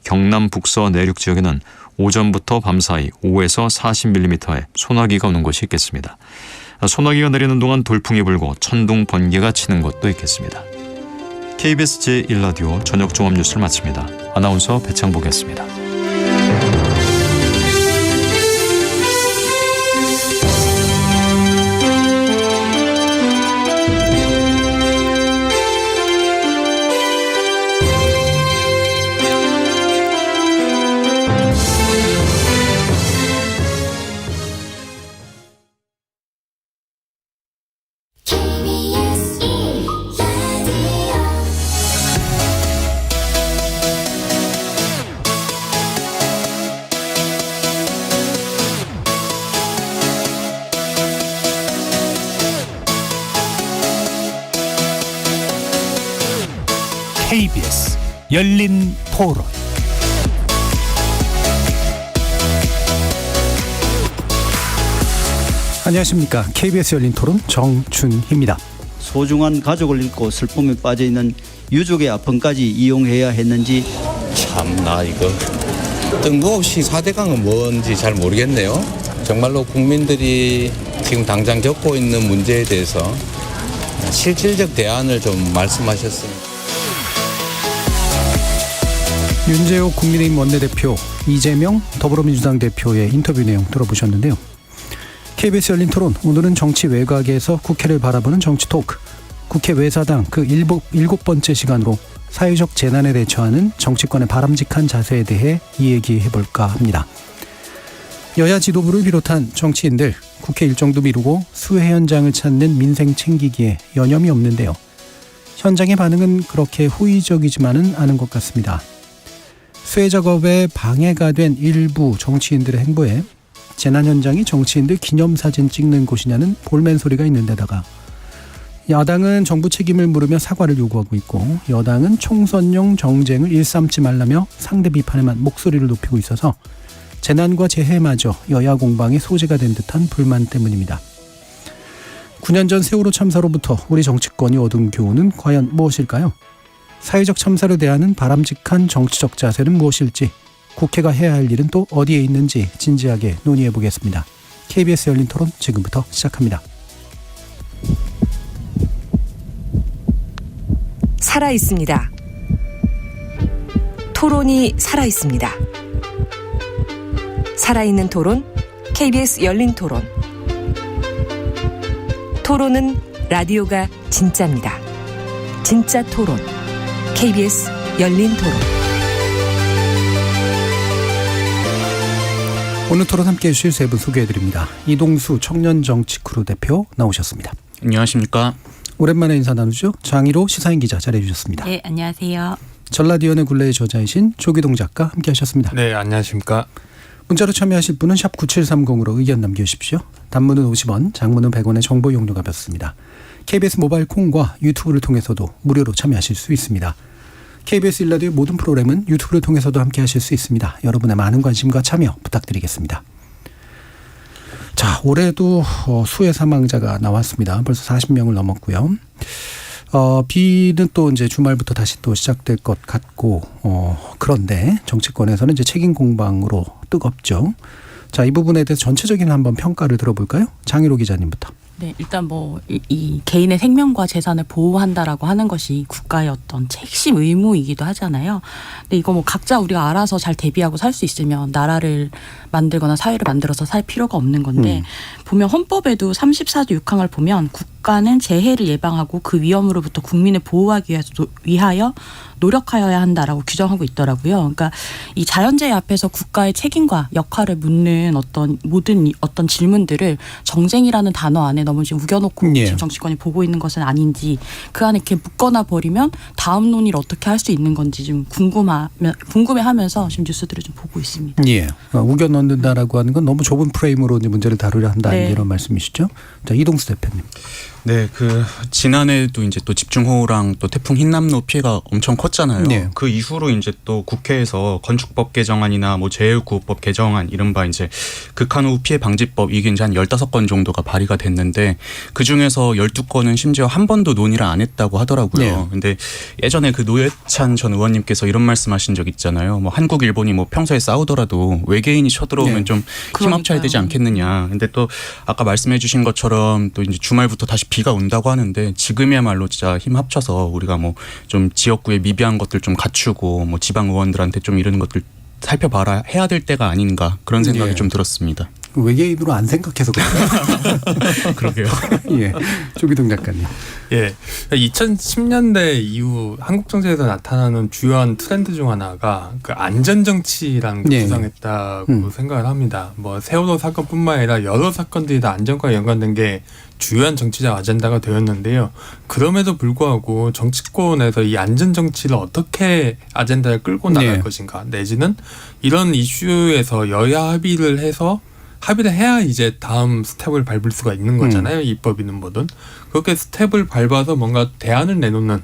경남 북서 내륙 지역에는 오전부터 밤사이 5에서 40mm의 소나기가 오는 곳이 있겠습니다. 소나기가 내리는 동안 돌풍이 불고 천둥 번개가 치는 곳도 있겠습니다. KBS 제1라디오 저녁 종합뉴스를 마칩니다. 아나운서 배창복이었습니다. KBS 열린 토론. 안녕하십니까. KBS 열린 토론 정준희입니다. 소중한 가족을 잃고 슬픔에 빠져있는 유족의 아픔까지 이용해야 했는지 참나 이거 뜬금없이 4대강은 뭔지 잘 모르겠네요. 정말로 국민들이 지금 당장 겪고 있는 문제에 대해서 실질적 대안을 좀 말씀하셨습니다. 윤재옥 국민의힘 원내대표, 이재명 더불어민주당 대표의 인터뷰 내용 들어보셨는데요. KBS 열린 토론, 오늘은 정치 외곽에서 국회를 바라보는 정치 토크, 국회 외사당 그 7번째 시간으로 사회적 재난에 대처하는 정치권의 바람직한 자세에 대해 이야기해볼까 합니다. 여야 지도부를 비롯한 정치인들, 국회 일정도 미루고 수해 현장을 찾는 민생 챙기기에 여념이 없는데요. 현장의 반응은 그렇게 호의적이지만은 않은 것 같습니다. 수해 작업에 방해가 된 일부 정치인들의 행보에 재난 현장이 정치인들 기념사진 찍는 곳이냐는 볼멘 소리가 있는 데다가 야당은 정부 책임을 물으며 사과를 요구하고 있고 여당은 총선용 정쟁을 일삼지 말라며 상대 비판에만 목소리를 높이고 있어서 재난과 재해마저 여야 공방의 소재가 된 듯한 불만 때문입니다. 9년 전 세월호 참사로부터 우리 정치권이 얻은 교훈은 과연 무엇일까요? 사회적 참사를 대하는 바람직한 정치적 자세는 무엇일지, 국회가 해야 할 일은 또 어디에 있는지 진지하게 논의해 보겠습니다. KBS 열린 토론 지금부터 시작합니다. 살아있습니다. 토론이 살아있습니다. 살아있는 토론, KBS 열린 토론. 토론은 라디오가 진짜입니다. 진짜 토론, KBS 열린 토론. 오늘 토론 함께해 주실 세 분 소개해드립니다. 이동수 청년정치크루 대표 나오셨습니다. 안녕하십니까. 오랜만에 인사 나누죠. 장희로 시사인 기자 자리해주셨습니다. 네, 안녕하세요. 전라디언의 굴레의 저자이신 조기동 작가 함께하셨습니다. 네, 안녕하십니까. 문자로 참여하실 분은 샵 9730으로 의견 남겨주십시오. 단문은 50원, 장문은 100원의 정보 용료가 붙습니다. KBS 모바일 콩과 유튜브를 통해서도 무료로 참여하실 수 있습니다. KBS 1라디오 모든 프로그램은 유튜브를 통해서도 함께하실 수 있습니다. 여러분의 많은 관심과 참여 부탁드리겠습니다. 자, 올해도 수해 사망자가 나왔습니다. 벌써 40명을 넘었고요. 비는 또 이제 주말부터 다시 또 시작될 것 같고, 그런데 정치권에서는 이제 책임 공방으로 뜨겁죠. 자, 이 부분에 대해서 전체적인 한번 평가를 들어볼까요? 장희로 기자님부터. 네, 일단 이 개인의 생명과 재산을 보호한다라고 하는 것이 국가의 어떤 핵심 의무이기도 하잖아요. 근데 이거 각자 우리가 알아서 잘 대비하고 살 수 있으면 나라를 만들거나 사회를 만들어서 살 필요가 없는 건데 보면 헌법에도 34조 6항을 보면 국가는 재해를 예방하고 그 위험으로부터 국민을 보호하기 위하여 노력하여야 한다라고 규정하고 있더라고요. 그러니까 이 자연재해 앞에서 국가의 책임과 역할을 묻는 모든 질문들을 정쟁이라는 단어 안에 너무 지금 우겨놓고 지금 정치권이 보고 있는 것은 아닌지, 그 안에 이렇게 묶어놔 버리면 다음 논의를 어떻게 할 수 있는 건지 좀 궁금해하면서 지금 뉴스들을 좀 보고 있습니다. 예, 우겨넣는다라고 하는 건 너무 좁은 프레임으로 이제 문제를 다루려 한다, 네. 이런 말씀이시죠? 자, 이동수 대표님. 네, 지난해도 이제 또 집중호우랑 또 태풍 흰남노 피해가 엄청 컸잖아요. 네. 그 이후로 이제 또 국회에서 건축법 개정안이나 뭐 재해구호법 개정안, 이른바 이제 극한호우 피해 방지법, 이게 이제 한 15건 정도가 발의가 됐는데 그 중에서 12건은 심지어 한 번도 논의를 안 했다고 하더라고요. 네. 근데 예전에 그 노회찬 전 의원님께서 이런 말씀하신 적 있잖아요. 뭐 한국, 일본이 뭐 평소에 싸우더라도 외계인이 쳐들어오면 네. 좀 힘합쳐야 되지 않겠느냐. 근데 또 아까 말씀해주신 것처럼 또 이제 주말부터 다시 비가 온다고 하는데 지금이야말로 진짜 힘 합쳐서 우리가 뭐 좀 지역구의 미비한 것들 좀 갖추고 뭐 지방 의원들한테 좀 이런 것들 살펴봐라 해야 될 때가 아닌가, 그런 생각이 예. 좀 들었습니다. 외계인으로 안 생각해서 그래요. 그러게요. 예, 조기동 작가님. 예, 2010년대 이후 한국 정치에서 나타나는 주요한 트렌드 중 하나가 그 안전 정치라는 걸 예. 구성했다고 생각을 합니다. 뭐 세월호 사건뿐만 아니라 여러 사건들이 다 안전과 연관된 게 주요한 정치적 아젠다가 되었는데요. 그럼에도 불구하고 정치권에서 이 안전 정치를 어떻게 아젠다를 끌고 나갈 네. 것인가, 내지는 이런 이슈에서 여야 합의를 해서 합의를 해야 이제 다음 스텝을 밟을 수가 있는 거잖아요. 입법이든 뭐든. 그렇게 스텝을 밟아서 뭔가 대안을 내놓는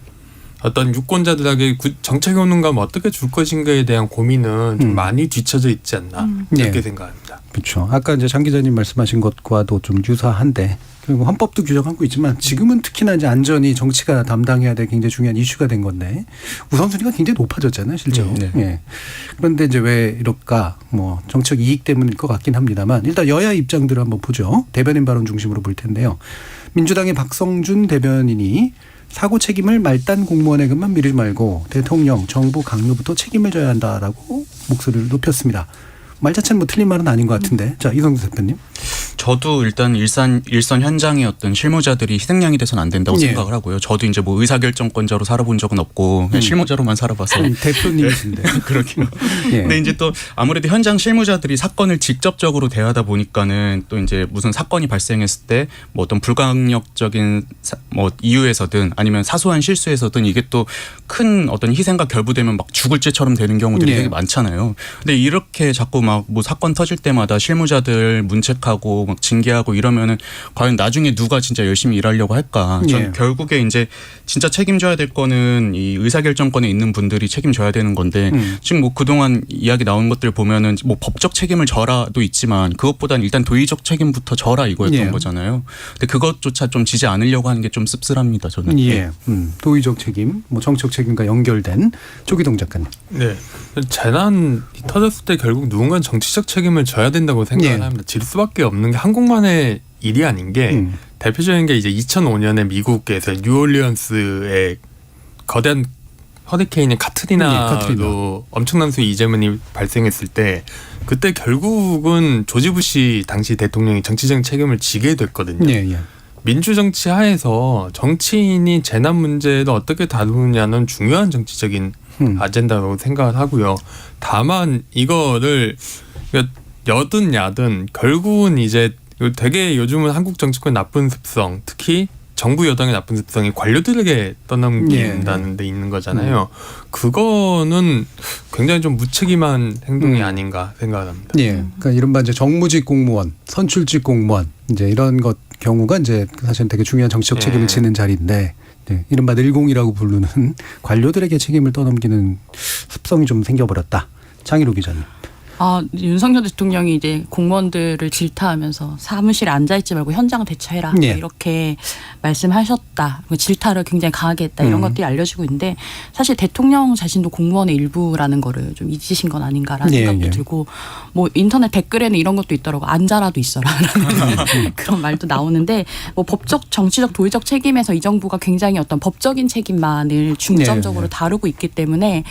어떤 유권자들에게 정책 효능감 어떻게 줄 것인가에 대한 고민은 좀 많이 뒤쳐져 있지 않나, 이렇게 네. 생각합니다. 그렇죠. 아까 이제 장 기자님 말씀하신 것과도 좀 유사한데, 그리고 헌법도 규정하고 있지만 지금은 특히나 이제 안전이 정치가 담당해야 될 굉장히 중요한 이슈가 된 건데 우선순위가 굉장히 높아졌잖아요, 실제로. 네. 예. 그런데 이제 왜 이럴까? 뭐 정책 이익 때문일 것 같긴 합니다만 일단 여야 입장들을 한번 보죠. 대변인 발언 중심으로 볼 텐데요. 민주당의 박성준 대변인이 사고 책임을 말단 공무원에게만 미루지 말고 대통령, 정부 강요부터 책임을 져야 한다라고 목소리를 높였습니다. 말 자체는 뭐 틀린 말은 아닌 것 같은데. 자, 이성수 대표님. 저도 일단 일선 현장의 어떤 실무자들이 희생양이 돼서는 안 된다고 예. 생각을 하고요. 저도 이제 뭐 의사결정권자로 살아본 적은 없고 그냥 실무자로만 살아봐서. 대표님이신데. 그러게요. 예. 근데 이제 또 아무래도 현장 실무자들이 사건을 직접적으로 대하다 보니까는 또 이제 무슨 사건이 발생했을 때 뭐 어떤 불강력적인 뭐 이유에서든 아니면 사소한 실수에서든 이게 또 큰 어떤 희생과 결부되면 막 죽을 죄처럼 되는 경우들이 예. 되게 많잖아요. 근데 이렇게 자꾸 막 뭐 사건 터질 때마다 실무자들 문책하고 막 징계하고 이러면은 과연 나중에 누가 진짜 열심히 일하려고 할까? 전 예. 결국에 이제 진짜 책임져야 될 거는 이 의사결정권에 있는 분들이 책임져야 되는 건데 지금 뭐 그동안 이야기 나온 것들 보면은 뭐 법적 책임을 져라도 있지만 그것보다는 일단 도의적 책임부터 져라 이거였던 예. 거잖아요. 근데 그것조차 좀 지지 않으려고 하는 게 좀 씁쓸합니다, 저는. 예. 도의적 책임, 뭐 정책 책임과 연결된 조기동 작가님. 네, 재난이 터졌을 때 결국 누군가는 정치적 책임을 져야 된다고 생각을 예. 합니다. 질 수밖에 없는 게 한국만의 일이 아닌 게 대표적인 게 이제 2005년에 미국에서 뉴올리언스에 거대한 허리케인인 카트리나로 엄청난 수의 이재민이 발생했을 때 그때 결국은 조지 부시 당시 대통령이 정치적인 책임을 지게 됐거든요. 예, 예. 민주정치 하에서 정치인이 재난 문제를 어떻게 다루느냐는 중요한 정치적인 아젠다라고 생각을 하고요. 다만 이거를 여든 야든 결국은 이제 되게 요즘은 한국 정치권의 나쁜 습성, 특히 정부 여당의 나쁜 습성이 관료들에게 떠넘긴다는 데 있는 거잖아요. 그거는 굉장히 좀 무책임한 행동이 아닌가 생각합니다. 예. 그러니까 이른바 이제 정무직 공무원, 선출직 공무원 이제 이런 것 경우가 이제 사실 되게 중요한 정치적 책임을 지는 자리인데 네, 이른바 늘공이라고 부르는 관료들에게 책임을 떠넘기는 습성이 좀 생겨버렸다. 장희로 기자님. 윤석열 대통령이 이제 공무원들을 질타하면서 사무실에 앉아있지 말고 현장 대처해라 예. 이렇게 말씀하셨다. 질타를 굉장히 강하게 했다. 이런 것들이 알려지고 있는데 사실 대통령 자신도 공무원의 일부라는 거를 좀 잊으신 건 아닌가라는 예, 생각도 예. 들고 뭐 인터넷 댓글에는 이런 것도 있더라고. 앉아라도 있어라라는 그런 말도 나오는데 뭐 법적, 정치적, 도의적 책임에서 이 정부가 굉장히 어떤 법적인 책임만을 중점적으로 예, 예. 다루고 있기 때문에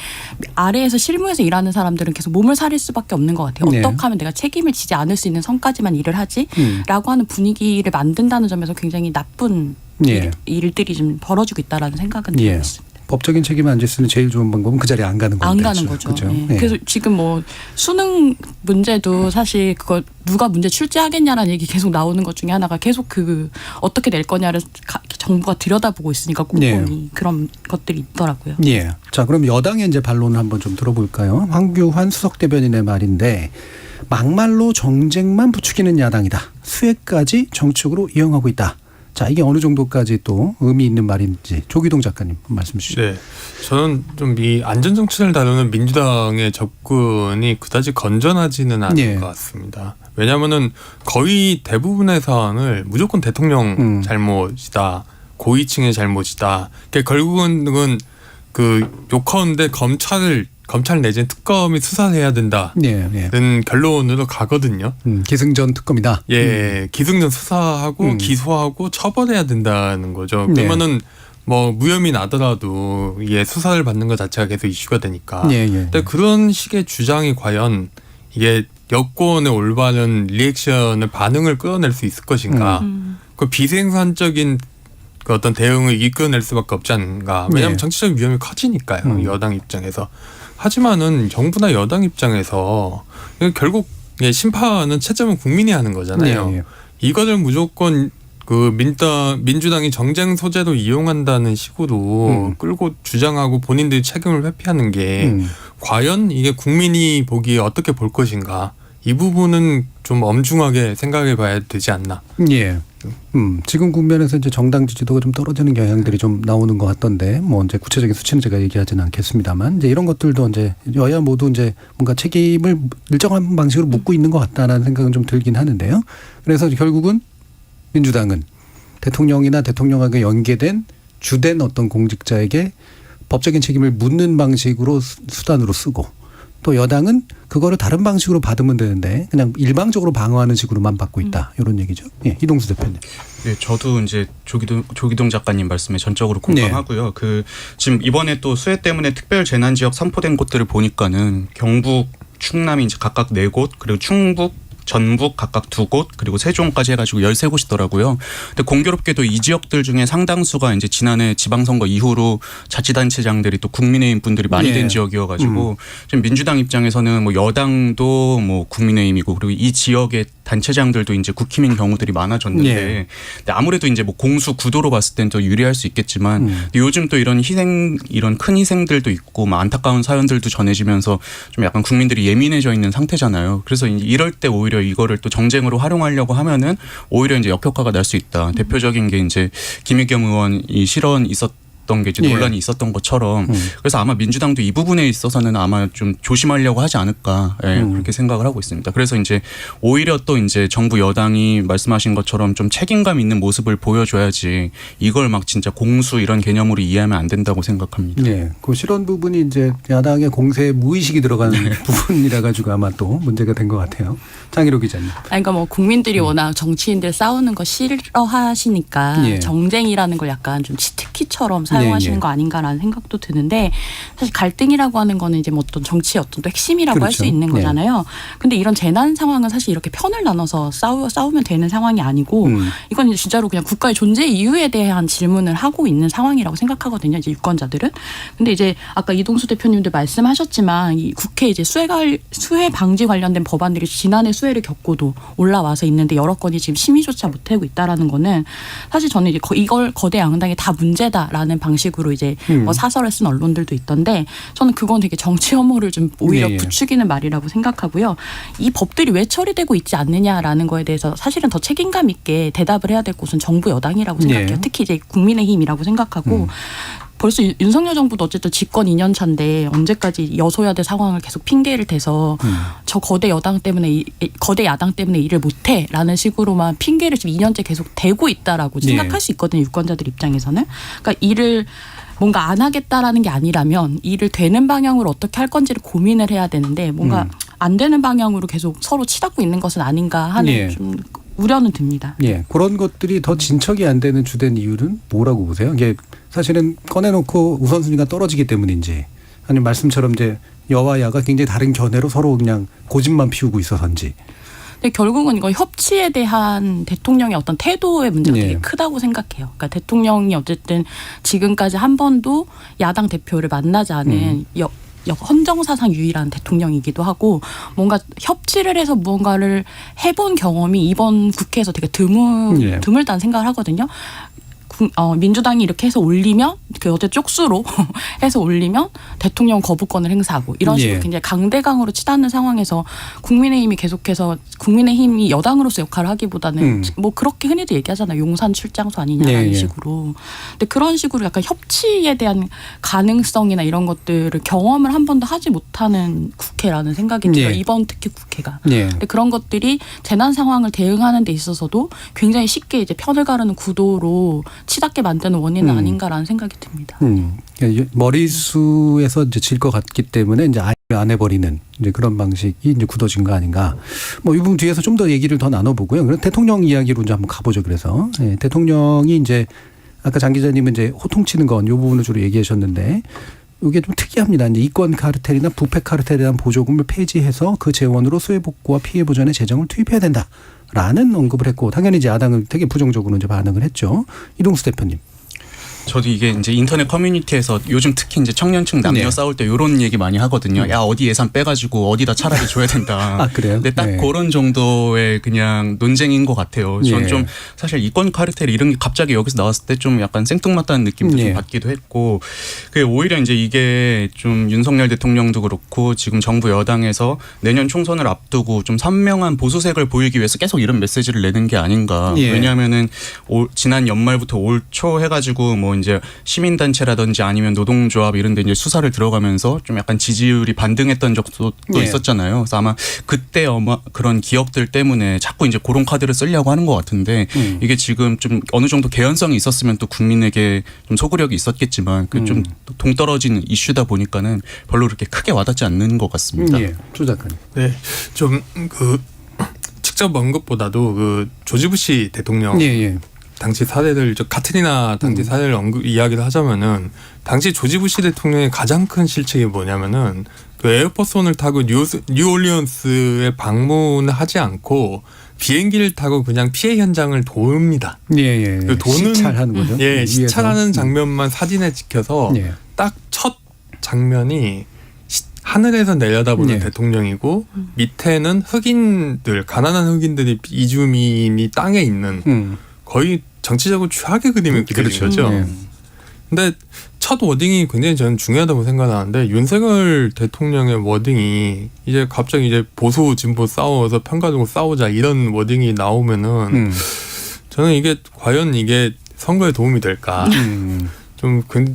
아래에서 실무에서 일하는 사람들은 계속 몸을 사릴 수밖에 없는 것 같아요. 네. 어떻게 하면 내가 책임을 지지 않을 수 있는 선까지만 일을 하지라고 하는 분위기를 만든다는 점에서 굉장히 나쁜 예. 일들이 좀 벌어지고 있다라는 생각은 들고 예. 있습니다. 법적인 책임을 안 질 수 있는 제일 좋은 방법은 그 자리에 안 가는 건데. 안 가는 거죠. 그렇죠. 예. 예. 그래서 지금 뭐 수능 문제도 사실 그거 누가 문제 출제하겠냐라는 얘기 계속 나오는 것 중에 하나가 계속 그 어떻게 낼 거냐를 정부가 들여다보고 있으니까 꼼꼼히 그런 것들이 있더라고요. 예. 자, 그럼 여당의 이제 반론을 한번 좀 들어볼까요? 황교안 수석 대변인의 말인데 막말로 정쟁만 부추기는 야당이다. 수혜까지 정책으로 이용하고 있다. 자, 이게 어느 정도까지 또 의미 있는 말인지 조기동 작가님 말씀 주시죠. 네, 저는 좀 이 안전정치를 다루는 민주당의 접근이 그다지 건전하지는 않은 예. 것 같습니다. 왜냐하면은 거의 대부분의 사안을 무조건 대통령 잘못이다, 고위층의 잘못이다. 그러니까 결국은 그 욕하는데 검찰 내지는 특검이 수사를 해야 된다는 예. 결론으로 가거든요. 기승전 특검이다. 예, 기승전 수사하고 기소하고 처벌해야 된다는 거죠. 네. 그러면은 뭐 무혐의 나더라도 이게 수사를 받는 것 자체가 계속 이슈가 되니까. 예. 근데 그런 식의 주장이 과연 이게 여권의 올바른 리액션을 반응을 끌어낼 수 있을 것인가? 그 비생산적인 그 어떤 대응을 이끌어낼 수밖에 없지 않은가? 왜냐하면 네. 정치적 위험이 커지니까요. 여당 입장에서. 하지만은 정부나 여당 입장에서 결국 심판은 채점은 국민이 하는 거잖아요. 네. 이거를 무조건 그 민주당이 정쟁 소재로 이용한다는 식으로 끌고 주장하고 본인들이 책임을 회피하는 게 과연 이게 국민이 보기에 어떻게 볼 것인가? 이 부분은 좀 엄중하게 생각해 봐야 되지 않나. 예. 지금 국면에서 이제 정당 지지도가 좀 떨어지는 경향들이 좀 나오는 것 같던데, 뭐 이제 구체적인 수치는 제가 얘기하지는 않겠습니다만, 이제 이런 것들도 이제 여야 모두 이제 뭔가 책임을 일정한 방식으로 묻고 있는 것 같다라는 생각은 좀 들긴 하는데요. 그래서 결국은 민주당은 대통령이나 대통령하고 연계된 주된 어떤 공직자에게 법적인 책임을 묻는 방식으로 수단으로 쓰고, 또 여당은 그거를 다른 방식으로 받으면 되는데 그냥 일방적으로 방어하는 식으로만 받고 있다. 이런 얘기죠. 예, 이동수 대표님. 네, 저도 이제 조기동 작가님 말씀에 전적으로 공감하고요. 그 지금 이번에 또 수해 때문에 특별 재난 지역 선포된 곳들을 보니까는 경북, 충남이 이제 각각 4곳, 그리고 충북, 전북 각각 2곳, 그리고 세종까지 해가지고 13곳이더라고요. 근데 공교롭게도 이 지역들 중에 상당수가 이제 지난해 지방선거 이후로 자치단체장들이 또 국민의힘 분들이 많이 된 지역이어가지고 지금 민주당 입장에서는 뭐 여당도 뭐 국민의힘이고, 그리고 이 지역의 단체장들도 이제 국힘인 경우들이 많아졌는데, 근데 아무래도 이제 뭐 공수 구도로 봤을 땐 더 유리할 수 있겠지만 근데 요즘 또 이런 큰 희생들도 있고 뭐 안타까운 사연들도 전해지면서 좀 약간 국민들이 예민해져 있는 상태잖아요. 그래서 이럴 때 오히려 이거를 또 정쟁으로 활용하려고 하면은 오히려 이제 역효과가 날 수 있다. 대표적인 게 이제 김의겸 의원이 실언 있었던 게 이제 논란이 있었던 것처럼, 그래서 아마 민주당도 이 부분에 있어서는 아마 좀 조심하려고 하지 않을까, 그렇게 생각을 하고 있습니다. 그래서 이제 오히려 또 이제 정부 여당이 말씀하신 것처럼 좀 책임감 있는 모습을 보여줘야지 이걸 막 진짜 공수 이런 개념으로 이해하면 안 된다고 생각합니다. 네, 그 실언 부분이 이제 야당의 공세에 무의식이 들어가는 부분이라 가지고 아마 또 문제가 된 것 같아요. 장희로 기자님. 그러니까 뭐 국민들이 워낙 정치인들 싸우는 거 싫어하시니까 정쟁이라는 걸 약간 좀 치트키처럼 사용하시는 거 아닌가라는 생각도 드는데, 사실 갈등이라고 하는 거는 이제 뭐 어떤 정치의 어떤 또 핵심이라고 할 수 있는 거잖아요. 근데 이런 재난 상황은 사실 이렇게 편을 나눠서 싸우면 되는 상황이 아니고 이건 이제 진짜로 그냥 국가의 존재 이유에 대한 질문을 하고 있는 상황이라고 생각하거든요. 이제 유권자들은. 근데 이제 아까 이동수 대표님도 말씀하셨지만 이 국회 이제 수해 방지 관련된 법안들이 지난해 수해를 겪고도 올라와서 있는데 여러 건이 지금 심의조차 못하고 있다라는 거는, 사실 저는 이제 이걸 거대 양당이 다 문제다라는 방식으로 이제 뭐 사설을 쓴 언론들도 있던데, 저는 그건 되게 정치 혐오를 좀 오히려 부추기는 말이라고 생각하고요. 이 법들이 왜 처리되고 있지 않느냐라는 거에 대해서 사실은 더 책임감 있게 대답을 해야 될 곳은 정부 여당이라고 생각해요. 특히 이제 국민의힘이라고 생각하고. 벌써 윤석열 정부도 어쨌든 집권 2년 차인데 언제까지 여소야대 상황을 계속 핑계를 대서 저 거대 야당 때문에 일을 못해라는 식으로만 핑계를 지금 2년째 계속 대고 있다라고 생각할 수 있거든요. 유권자들 입장에서는. 그러니까 일을 뭔가 안 하겠다라는 게 아니라면 일을 되는 방향으로 어떻게 할 건지를 고민을 해야 되는데, 뭔가 안 되는 방향으로 계속 서로 치닫고 있는 것은 아닌가 하는 좀 우려는 듭니다. 예, 그런 것들이 더 진척이 안 되는 주된 이유는 뭐라고 보세요? 이게 사실은 꺼내놓고 우선순위가 떨어지기 때문인지, 아니면 말씀처럼 이제 여와 야가 굉장히 다른 견해로 서로 그냥 고집만 피우고 있어서인지. 근데 결국은 이거 협치에 대한 대통령의 어떤 태도의 문제가 되게 크다고 생각해요. 그러니까 대통령이 어쨌든 지금까지 한 번도 야당 대표를 만나지 않은 헌정사상 유일한 대통령이기도 하고, 뭔가 협치를 해서 무언가를 해본 경험이 이번 국회에서 되게 드물다는 생각을 하거든요. 민주당이 이렇게 해서 올리면 그 어제 쪽수로 해서 올리면 대통령 거부권을 행사하고 이런 식으로 예. 굉장히 강대강으로 치닫는 상황에서 국민의힘이 계속해서 국민의힘이 여당으로서 역할을 하기보다는 뭐 그렇게 흔히도 얘기하잖아요. 용산 출장소 아니냐라는 예, 예. 식으로. 근데 그런 식으로 약간 협치에 대한 가능성이나 이런 것들을 경험을 한 번도 하지 못하는 국회라는 생각이 들어요. 예. 이번 특히 국회가. 예. 근데 그런 것들이 재난 상황을 대응하는 데 있어서도 굉장히 쉽게 이제 편을 가르는 구도로 치닫게 만드는 원인은 아닌가라는 생각이 듭니다. 머리수에서 이제 질 것 같기 때문에 이제 아예 안 해버리는 이제 그런 방식이 이제 굳어진 거 아닌가. 뭐 이 부분 뒤에서 좀 더 얘기를 더 나눠보고요. 그럼 대통령 이야기로 이제 한번 가보죠. 그래서 대통령이 이제 아까 장 기자님은 이제 호통치는 건 이 부분을 주로 얘기하셨는데. 이게 좀 특이합니다. 이제 이권 카르텔이나 부패 카르텔에 대한 보조금을 폐지해서 그 재원으로 수해복구와 피해 보전에 재정을 투입해야 된다라는 언급을 했고 당연히 이제 야당은 되게 부정적으로 이제 반응을 했죠. 이동수 대표님. 저도 이게 이제 인터넷 커뮤니티에서 요즘 특히 이제 청년층 남녀 네. 싸울 때 이런 얘기 많이 하거든요. 야 어디 예산 빼가지고 어디다 차라리 줘야 된다. 아 그래요? 근데 딱 네. 그런 정도의 그냥 논쟁인 것 같아요. 저는 예. 좀 사실 이권 카르텔 이런 게 갑자기 여기서 나왔을 때 좀 약간 생뚱맞다는 느낌도 예. 좀 받기도 했고, 그 오히려 이제 이게 좀 윤석열 대통령도 그렇고 지금 정부 여당에서 내년 총선을 앞두고 좀 선명한 보수색을 보이기 위해서 계속 이런 메시지를 내는 게 아닌가. 예. 왜냐하면은 지난 연말부터 올 초 해가지고 뭐 이제 시민단체라든지 아니면 노동조합 이런 데 이제 수사를 들어가면서 좀 약간 지지율이 반등했던 적도 또 예. 있었잖아요. 그래서 아마 그때 그런 기억들 때문에 자꾸 이제 그런 카드를 쓰려고 하는 것 같은데 이게 지금 좀 어느 정도 개연성이 있었으면 또 국민에게 좀 소구력이 있었겠지만 그 좀 동떨어진 이슈다 보니까는 별로 그렇게 크게 와닿지 않는 것 같습니다. 예. 조 작가님. 네, 좀 그 직접 언급보다도 그 조지 부시 대통령 예. 당시 사례들, 저 카트리나 당시 사례를 이야기를 하자면은 당시 조지 부시 대통령의 가장 큰 실책이 뭐냐면은 그 에어포스원을 타고 뉴올리언스에 방문을 하지 않고 비행기를 타고 그냥 피해 현장을 돕니다. 예. 그 도는 시찰하는 거죠. 예, 위에서. 시찰하는 장면만 사진에 찍혀서 예. 딱 첫 장면이 하늘에서 내려다보는 예. 대통령이고 밑에는 흑인들, 가난한 흑인들이 이주민이 땅에 있는 거의 정치적으로 최악의 그림을 그려진 그렇죠. 거죠. 예. 근데 첫 워딩이 굉장히 저는 중요하다고 생각하는데 윤석열 대통령의 워딩이 이제 갑자기 이제 보수 진보 싸워서 편가지고 싸우자 이런 워딩이 나오면은 저는 이게 과연 이게 선거에 도움이 될까?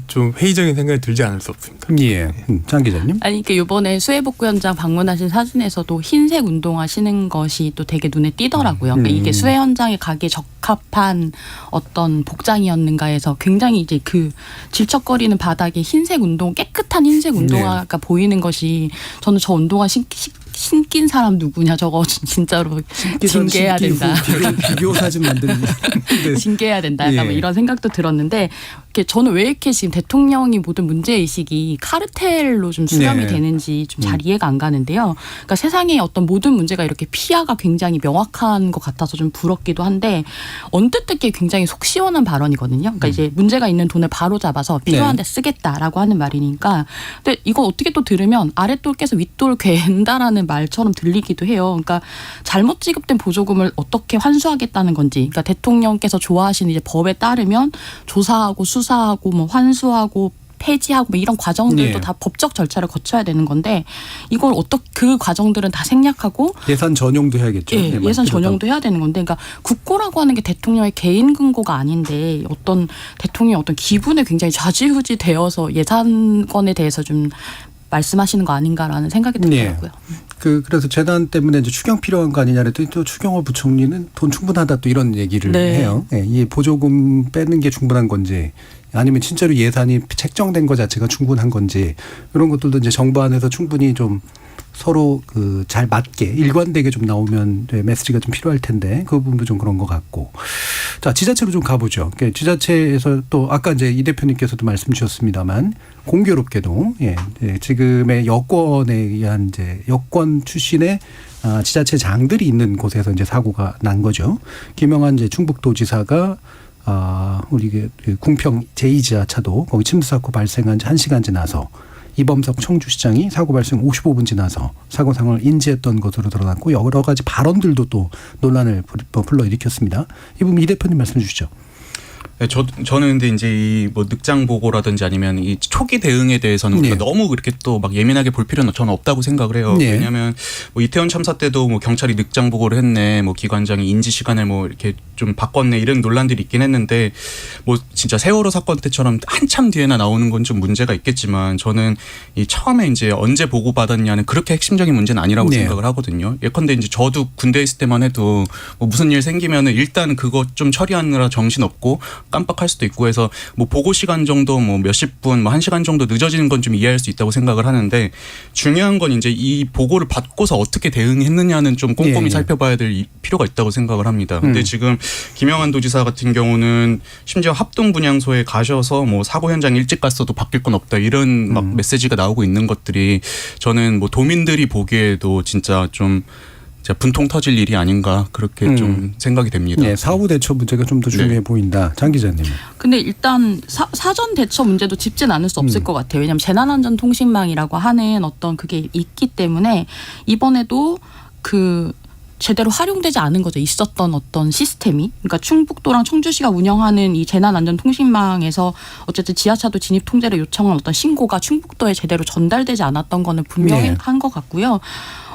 좀 회의적인 생각이 들지 않을 수 없습니다. 예. 장 기자님. 아니, 그러니까 이번에 수해복구 현장 방문하신 사진에서도 흰색 운동화 신은 것이 또 되게 눈에 띄더라고요. 그러니까 이게 수해 현장에 가기에 적합한 어떤 복장이었는가 해서 굉장히 이제 그 질척거리는 바닥에 깨끗한 흰색 운동화가 보이는 것이 저는 저 운동화 신긴 사람 누구냐 저거 진짜로 징계해야 된다. 비교 사진 만드는. 징계해야 된다. 약간 예. 뭐 이런 생각도 들었는데 저는 왜 이렇게 지금 대통령이 모든 문제의식이 카르텔로 좀 수렴이 네. 되는지 좀 잘 이해가 안 가는데요. 그러니까 세상에 어떤 모든 문제가 이렇게 피하가 굉장히 명확한 것 같아서 좀 부럽기도 한데 언뜻 듣기에 굉장히 속 시원한 발언이거든요. 그러니까 이제 문제가 있는 돈을 바로 잡아서 필요한 데 쓰겠다라고 하는 말이니까. 근데 이거 어떻게 또 들으면 아랫돌 깨서 윗돌 괜다라는 말처럼 들리기도 해요. 그러니까 잘못 지급된 보조금을 어떻게 환수하겠다는 건지. 그러니까 대통령께서 좋아하시는 이제 법에 따르면 조사하고 수사하고 뭐 환수하고 폐지하고 뭐 이런 과정들도 예. 다 법적 절차를 거쳐야 되는 건데 이걸 그 과정들은 다 생략하고 예산 전용도 해야겠죠. 예, 예산 전용도 해야 되는 건데, 그러니까 국고라고 하는 게 대통령의 개인 근거가 아닌데 어떤 대통령의 어떤 기분에 굉장히 좌지우지 되어서 예산권에 대해서 좀 말씀하시는 거 아닌가라는 생각이 들더라고요. 그래서 재단 때문에 이제 추경 필요한 거 아니냐 그랬더니 또 추경호 부총리는 돈 충분하다 또 이런 얘기를 네. 해요. 예, 이 보조금 빼는 게 충분한 건지 아니면 진짜로 예산이 책정된 것 자체가 충분한 건지 이런 것들도 이제 정부 안에서 충분히 좀 서로 잘 맞게 일관되게 좀 나오면 메시지가 좀 필요할 텐데 그 부분도 좀 그런 것 같고. 자, 지자체로 좀 가보죠. 지자체에서 또 아까 이제 이 대표님께서도 말씀 주셨습니다만 공교롭게도 지금의 여권에 의한 이제 여권 출신의 지자체장들이 있는 곳에서 이제 사고가 난 거죠. 김영한 이제 충북도지사가 우리 궁평 제2지하차도 거기 침수 사고 발생한 지 1시간 지나서 이범석 청주시장이 사고 발생 55분 지나서 사고 상황을 인지했던 것으로 드러났고 여러 가지 발언들도 또 논란을 불러일으켰습니다. 이 부분 이 대표님 말씀 주시죠. 네, 저는 근데 이제 이 뭐 늑장 보고라든지 아니면 이 초기 대응에 대해서는 우리가 너무 그렇게 또 막 예민하게 볼 필요는 저는 없다고 생각을 해요. 네. 왜냐하면 뭐 이태원 참사 때도 뭐 경찰이 늑장 보고를 했네, 뭐 기관장이 인지 시간을 뭐 이렇게 좀 바꿨네 이런 논란들이 있긴 했는데 뭐 진짜 세월호 사건 때처럼 한참 뒤에나 나오는 건 좀 문제가 있겠지만 저는 이 처음에 이제 언제 보고 받았냐는 그렇게 핵심적인 문제는 아니라고 네. 생각을 하거든요. 예컨대 이제 저도 군대에 있을 때만 해도 뭐 무슨 일 생기면은 일단 그거 좀 처리하느라 정신 없고 깜빡할 수도 있고 해서 뭐 보고 시간 정도 뭐 몇십 분, 뭐 1시간 정도 늦어지는 건 좀 이해할 수 있다고 생각을 하는데 중요한 건 이제 이 보고를 받고서 어떻게 대응했느냐는 좀 꼼꼼히 예. 살펴봐야 될 필요가 있다고 생각을 합니다. 근데 지금 김영환 도지사 같은 경우는 심지어 합동 분향소에 가셔서 뭐 사고 현장 일찍 갔어도 바뀔 건 없다 이런 막 메시지가 나오고 있는 것들이 저는 뭐 도민들이 보기에도 진짜 좀 분통 터질 일이 아닌가 그렇게 좀 생각이 됩니다. 네, 사후 대처 문제가 좀 더 중요해 보인다. 장 기자님. 근데 일단 사전 대처 문제도 짚진 않을 수 없을 것 같아요. 왜냐하면 재난안전통신망이라고 하는 어떤 그게 있기 때문에 이번에도 그 제대로 활용되지 않은 거죠. 있었던 어떤 시스템이. 그러니까 충북도랑 청주시가 운영하는 이 재난안전통신망에서 어쨌든 지하차도 진입 통제를 요청한 어떤 신고가 충북도에 제대로 전달되지 않았던 거는 분명한 것 같고요.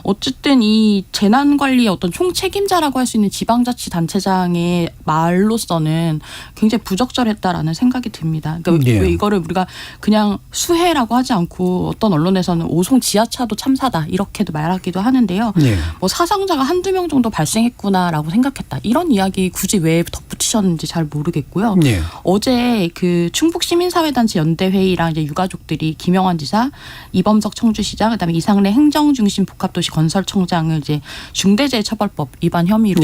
어쨌든 이 재난관리의 어떤 총책임자라고 할 수 있는 지방자치단체장의 말로서는 굉장히 부적절했다라는 생각이 듭니다. 그러니까 왜 이거를 우리가 그냥 수해라고 하지 않고 어떤 언론에서는 오송 지하차도 참사다 이렇게도 말하기도 하는데요. 뭐 사상자가 한두 명 정도 발생했구나라고 생각했다. 이런 이야기 굳이 왜 덧붙이셨는지 잘 모르겠고요. 어제 그 충북시민사회단체 연대회의랑 이제 유가족들이 김영환 지사, 이범석 청주시장, 그다음에 이상래 행정중심 복합도시 건설청장을 이제 중대재해처벌법 위반 혐의로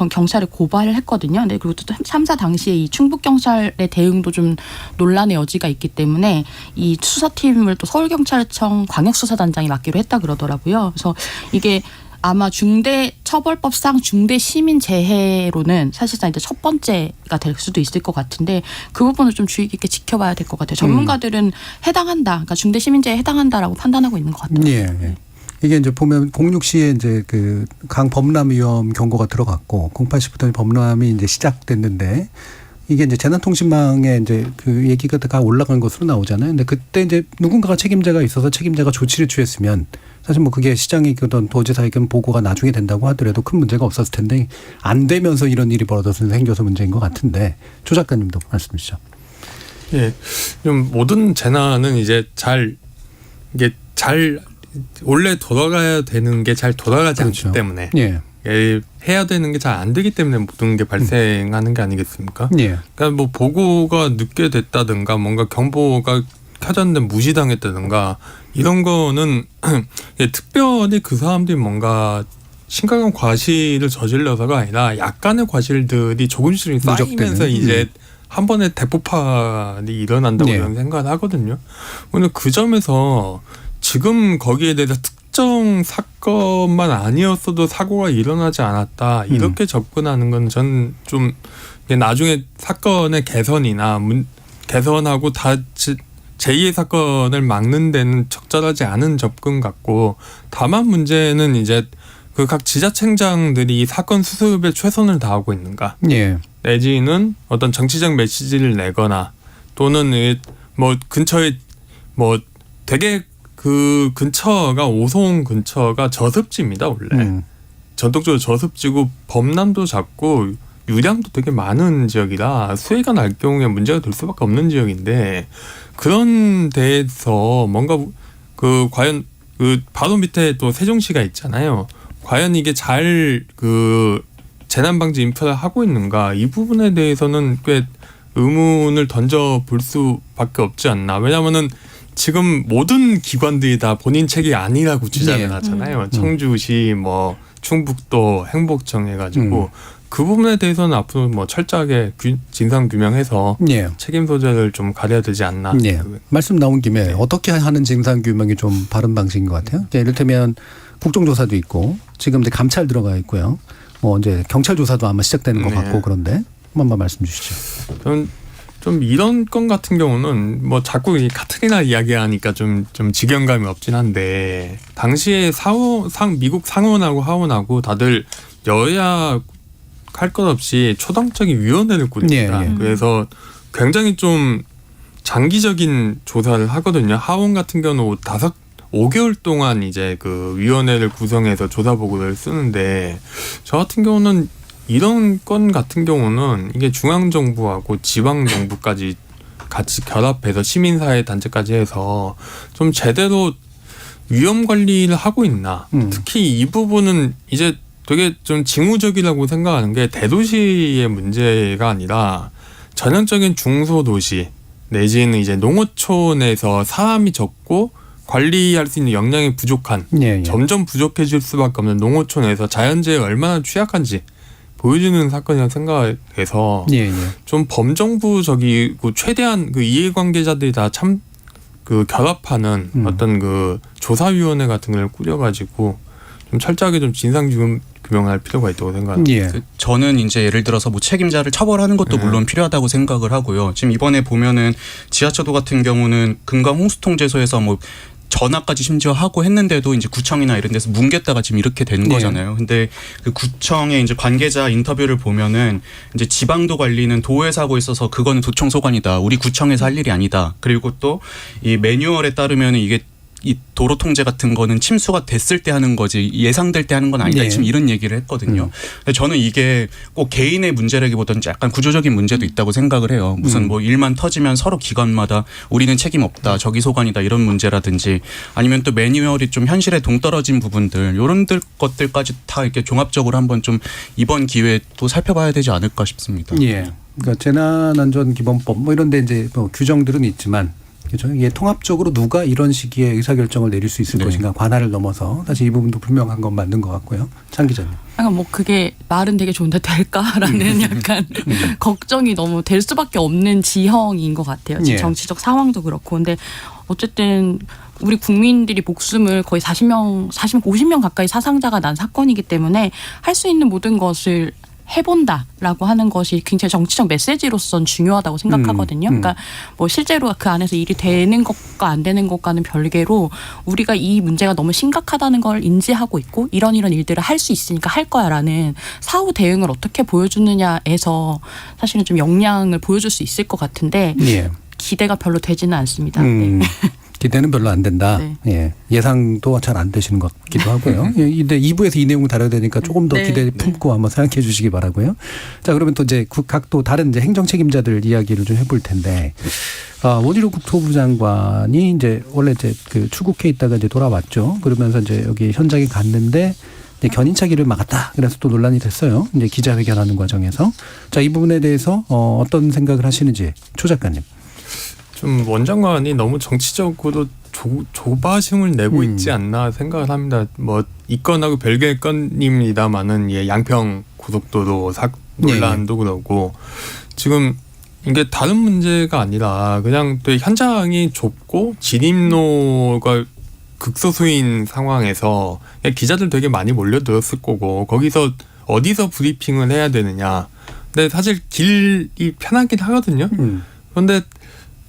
경찰에 고발을 했거든요. 근데 그리고 또 참사 당시에 이 충북 경찰의 대응도 좀 논란의 여지가 있기 때문에 이 수사팀을 또 서울경찰청 광역수사단장이 맡기로 했다 그러더라고요. 그래서 이게 아마 중대처벌법상 중대시민재해로는 사실상 이제 첫 번째가 될 수도 있을 것 같은데 그 부분을 좀 주의 깊게 지켜봐야 될 것 같아요. 전문가들은 해당한다, 그러니까 중대시민재해에 해당한다라고 판단하고 있는 것 같아요. 이게 이제 보면 06시에 이제 그 강범람 위험 경고가 들어갔고 08시부터 범람이 이제 시작됐는데 이게 이제 재난통신망에 이제 그 얘기가 다 올라간 것으로 나오잖아요. 근데 그때 이제 누군가가 책임자가 있어서 책임자가 조치를 취했으면 사실 뭐 그게 시장이든 도지사에게는 보고가 나중에 된다고 하더라도 큰 문제가 없었을 텐데 안 되면서 이런 일이 벌어져서 생겨서 문제인 것 같은데 조 작가님도 말씀해 주시죠. 예, 좀 모든 재난은 이제 이게 잘 원래 돌아가야 되는 게 잘 돌아가지 않기 때문에 해야 되는 게 잘 안 되기 때문에 모든 게 발생하는 게 아니겠습니까? 그러니까 뭐 보고가 늦게 됐다든가 뭔가 경보가 켜졌는데 무시당했다든가 이런 거는 특별히 그 사람들이 뭔가 심각한 과실을 저질러서가 아니라 약간의 과실들이 조금씩 쌓이면서 이제 한 번에 대폭발이 일어난다고 저는 생각을 하거든요. 오늘 그 점에서 지금 거기에 대해서 특정 사건만 아니었어도 사고가 일어나지 않았다 이렇게 접근하는 건 저는 좀 나중에 사건의 개선이나 개선하고 제2의 사건을 막는 데는 적절하지 않은 접근 같고 다만 문제는 이제 그 각 지자체장들이 사건 수습에 최선을 다하고 있는가 내지는 어떤 정치적 메시지를 내거나 또는 뭐 근처에 뭐 되게 그 근처가 오송 근처가 저습지입니다 원래 전통적으로 저습지고 범람도 작고 유량도 되게 많은 지역이라 수해가 날 경우에 문제가 될 수밖에 없는 지역인데 그런 데에서 뭔가 그 과연 그 바로 밑에 또 세종시가 있잖아요. 과연 이게 잘 그 재난방지 인프라를 하고 있는가 이 부분에 대해서는 꽤 의문을 던져볼 수밖에 없지 않나. 왜냐하면은 지금 모든 기관들이 다 본인 책이 아니라고 주장을 하잖아요. 청주시, 뭐 충북도, 행복청 해가지고 그 부분에 대해서는 앞으로 뭐 철저하게 진상 규명해서 책임 소재를 좀 가려야 되지 않나. 말씀 나온 김에 어떻게 하는 진상 규명이 좀 바른 방식인 것 같아요. 이를테면 국정조사도 있고 지금 이제 감찰 들어가 있고요. 뭐 이제 경찰 조사도 아마 시작되는 것 같고 그런데 한 번만 말씀 주시죠. 저는 좀 이런 건 같은 경우는 뭐 자꾸 이 카트리나 이야기하니까 좀 직연감이 없진 한데 당시에 미국 상원하고 하원하고 다들 여야가 할 것 없이 초당적인 위원회를 꾸립니다. 예, 예. 그래서 굉장히 좀 장기적인 조사를 하거든요. 하원 같은 경우는 5개월 동안 이제 그 위원회를 구성해서 조사 보고를 쓰는데, 저 같은 경우는 이런 건 같은 경우는 이게 중앙정부하고 지방정부까지 같이 결합해서 시민사회 단체까지 해서 좀 제대로 위험 관리를 하고 있나. 특히 이 부분은 이제 되게 좀 징후적이라고 생각하는 게 대도시의 문제가 아니라 전형적인 중소도시 내지는 이제 농어촌에서 사람이 적고 관리할 수 있는 역량이 부족한, 예, 예. 점점 부족해질 수밖에 없는 농어촌에서 자연재해가 얼마나 취약한지 보여주는 사건이라고 생각해서 예, 예. 좀 범정부적이고 최대한 그 이해관계자들이 다 참 그 결합하는 어떤 그 조사위원회 같은 걸 꾸려가지고 좀 철저하게 좀 진상 규명할 필요가 있다고 생각합니다. 예. 저는 이제 예를 들어서 뭐 책임자를 처벌하는 것도 물론 필요하다고 생각을 하고요. 지금 이번에 보면은 지하철도 같은 경우는 금강 홍수통제소에서 뭐 전화까지 심지어 하고 했는데도 이제 구청이나 이런 데서 뭉갰다가 지금 이렇게 된 네. 거잖아요. 근데 그 구청의 이제 관계자 인터뷰를 보면은 이제 지방도 관리는 도에서 하고 있어서 그거는 도청 소관이다. 우리 구청에서 할 일이 아니다. 그리고 또 이 매뉴얼에 따르면은 이게 이 도로 통제 같은 거는 침수가 됐을 때 하는 거지 예상될 때 하는 건 아니다. 네. 지금 이런 얘기를 했거든요. 근데 저는 이게 꼭 개인의 문제라기보다는 약간 구조적인 문제도 있다고 생각을 해요. 무슨 뭐 일만 터지면 서로 기관마다 우리는 책임 없다. 저기 소관이다. 이런 문제라든지 아니면 또 매뉴얼이 좀 현실에 동떨어진 부분들 이런 것들까지 다 이렇게 종합적으로 한번 좀 이번 기회에 또 살펴봐야 되지 않을까 싶습니다. 예. 그러니까 재난안전기본법 뭐 이런 데 이제 뭐 규정들은 있지만, 그렇죠? 이게 통합적으로 누가 이런 시기에 의사결정을 내릴 수 있을 네. 것인가, 관할을 넘어서 사실 이 부분도 분명한 건 맞는 것 같고요. 장 기자님. 약간 뭐 그게 말은 되게 좋은데 될까라는 약간 걱정이 너무 될 수밖에 없는 지형인 것 같아요. 지금 예. 정치적 상황도 그렇고. 근데 어쨌든 우리 국민들이 목숨을 거의 50명 가까이 사상자가 난 사건이기 때문에 할 수 있는 모든 것을 해본다라고 하는 것이 굉장히 정치적 메시지로선 중요하다고 생각하거든요. 그러니까 뭐 실제로 그 안에서 일이 되는 것과 안 되는 것과는 별개로 우리가 이 문제가 너무 심각하다는 걸 인지하고 있고 이런 일들을 할 수 있으니까 할 거야라는 사후 대응을 어떻게 보여주느냐에서 사실은 좀 역량을 보여줄 수 있을 것 같은데 예. 기대가 별로 되지는 않습니다. 네. 기대는 별로 안 된다. 네. 예. 예상도 잘 안 되시는 것 같기도 하고요. 예. 근데 2부에서 이 내용을 다뤄야 되니까 조금 더 네. 기대 품고 한번 생각해 주시기 바라고요. 자, 그러면 또 이제 각 또 다른 이제 행정 책임자들 이야기를 좀 해볼 텐데, 원희룡 국토부 장관이 이제 원래 이제 그 출국해 있다가 이제 돌아왔죠. 그러면서 이제 여기 현장에 갔는데 이제 견인차기를 막았다. 그래서 또 논란이 됐어요. 이제 기자회견하는 과정에서. 자, 이 부분에 대해서 어떤 생각을 하시는지 초 작가님. 좀 원장관이 너무 정치적으로 조바심을 내고 있지 않나 생각을 합니다. 뭐 이건하고 별개의 건입니다만은 예, 양평 고속도로 논란도 그렇고 지금 이게 다른 문제가 아니라 그냥 또 현장이 좁고 진입로가 극소수인 상황에서 그냥 기자들 되게 많이 몰려들었을 거고 거기서 어디서 브리핑을 해야 되느냐. 근데 사실 길이 편하긴 하거든요. 그런데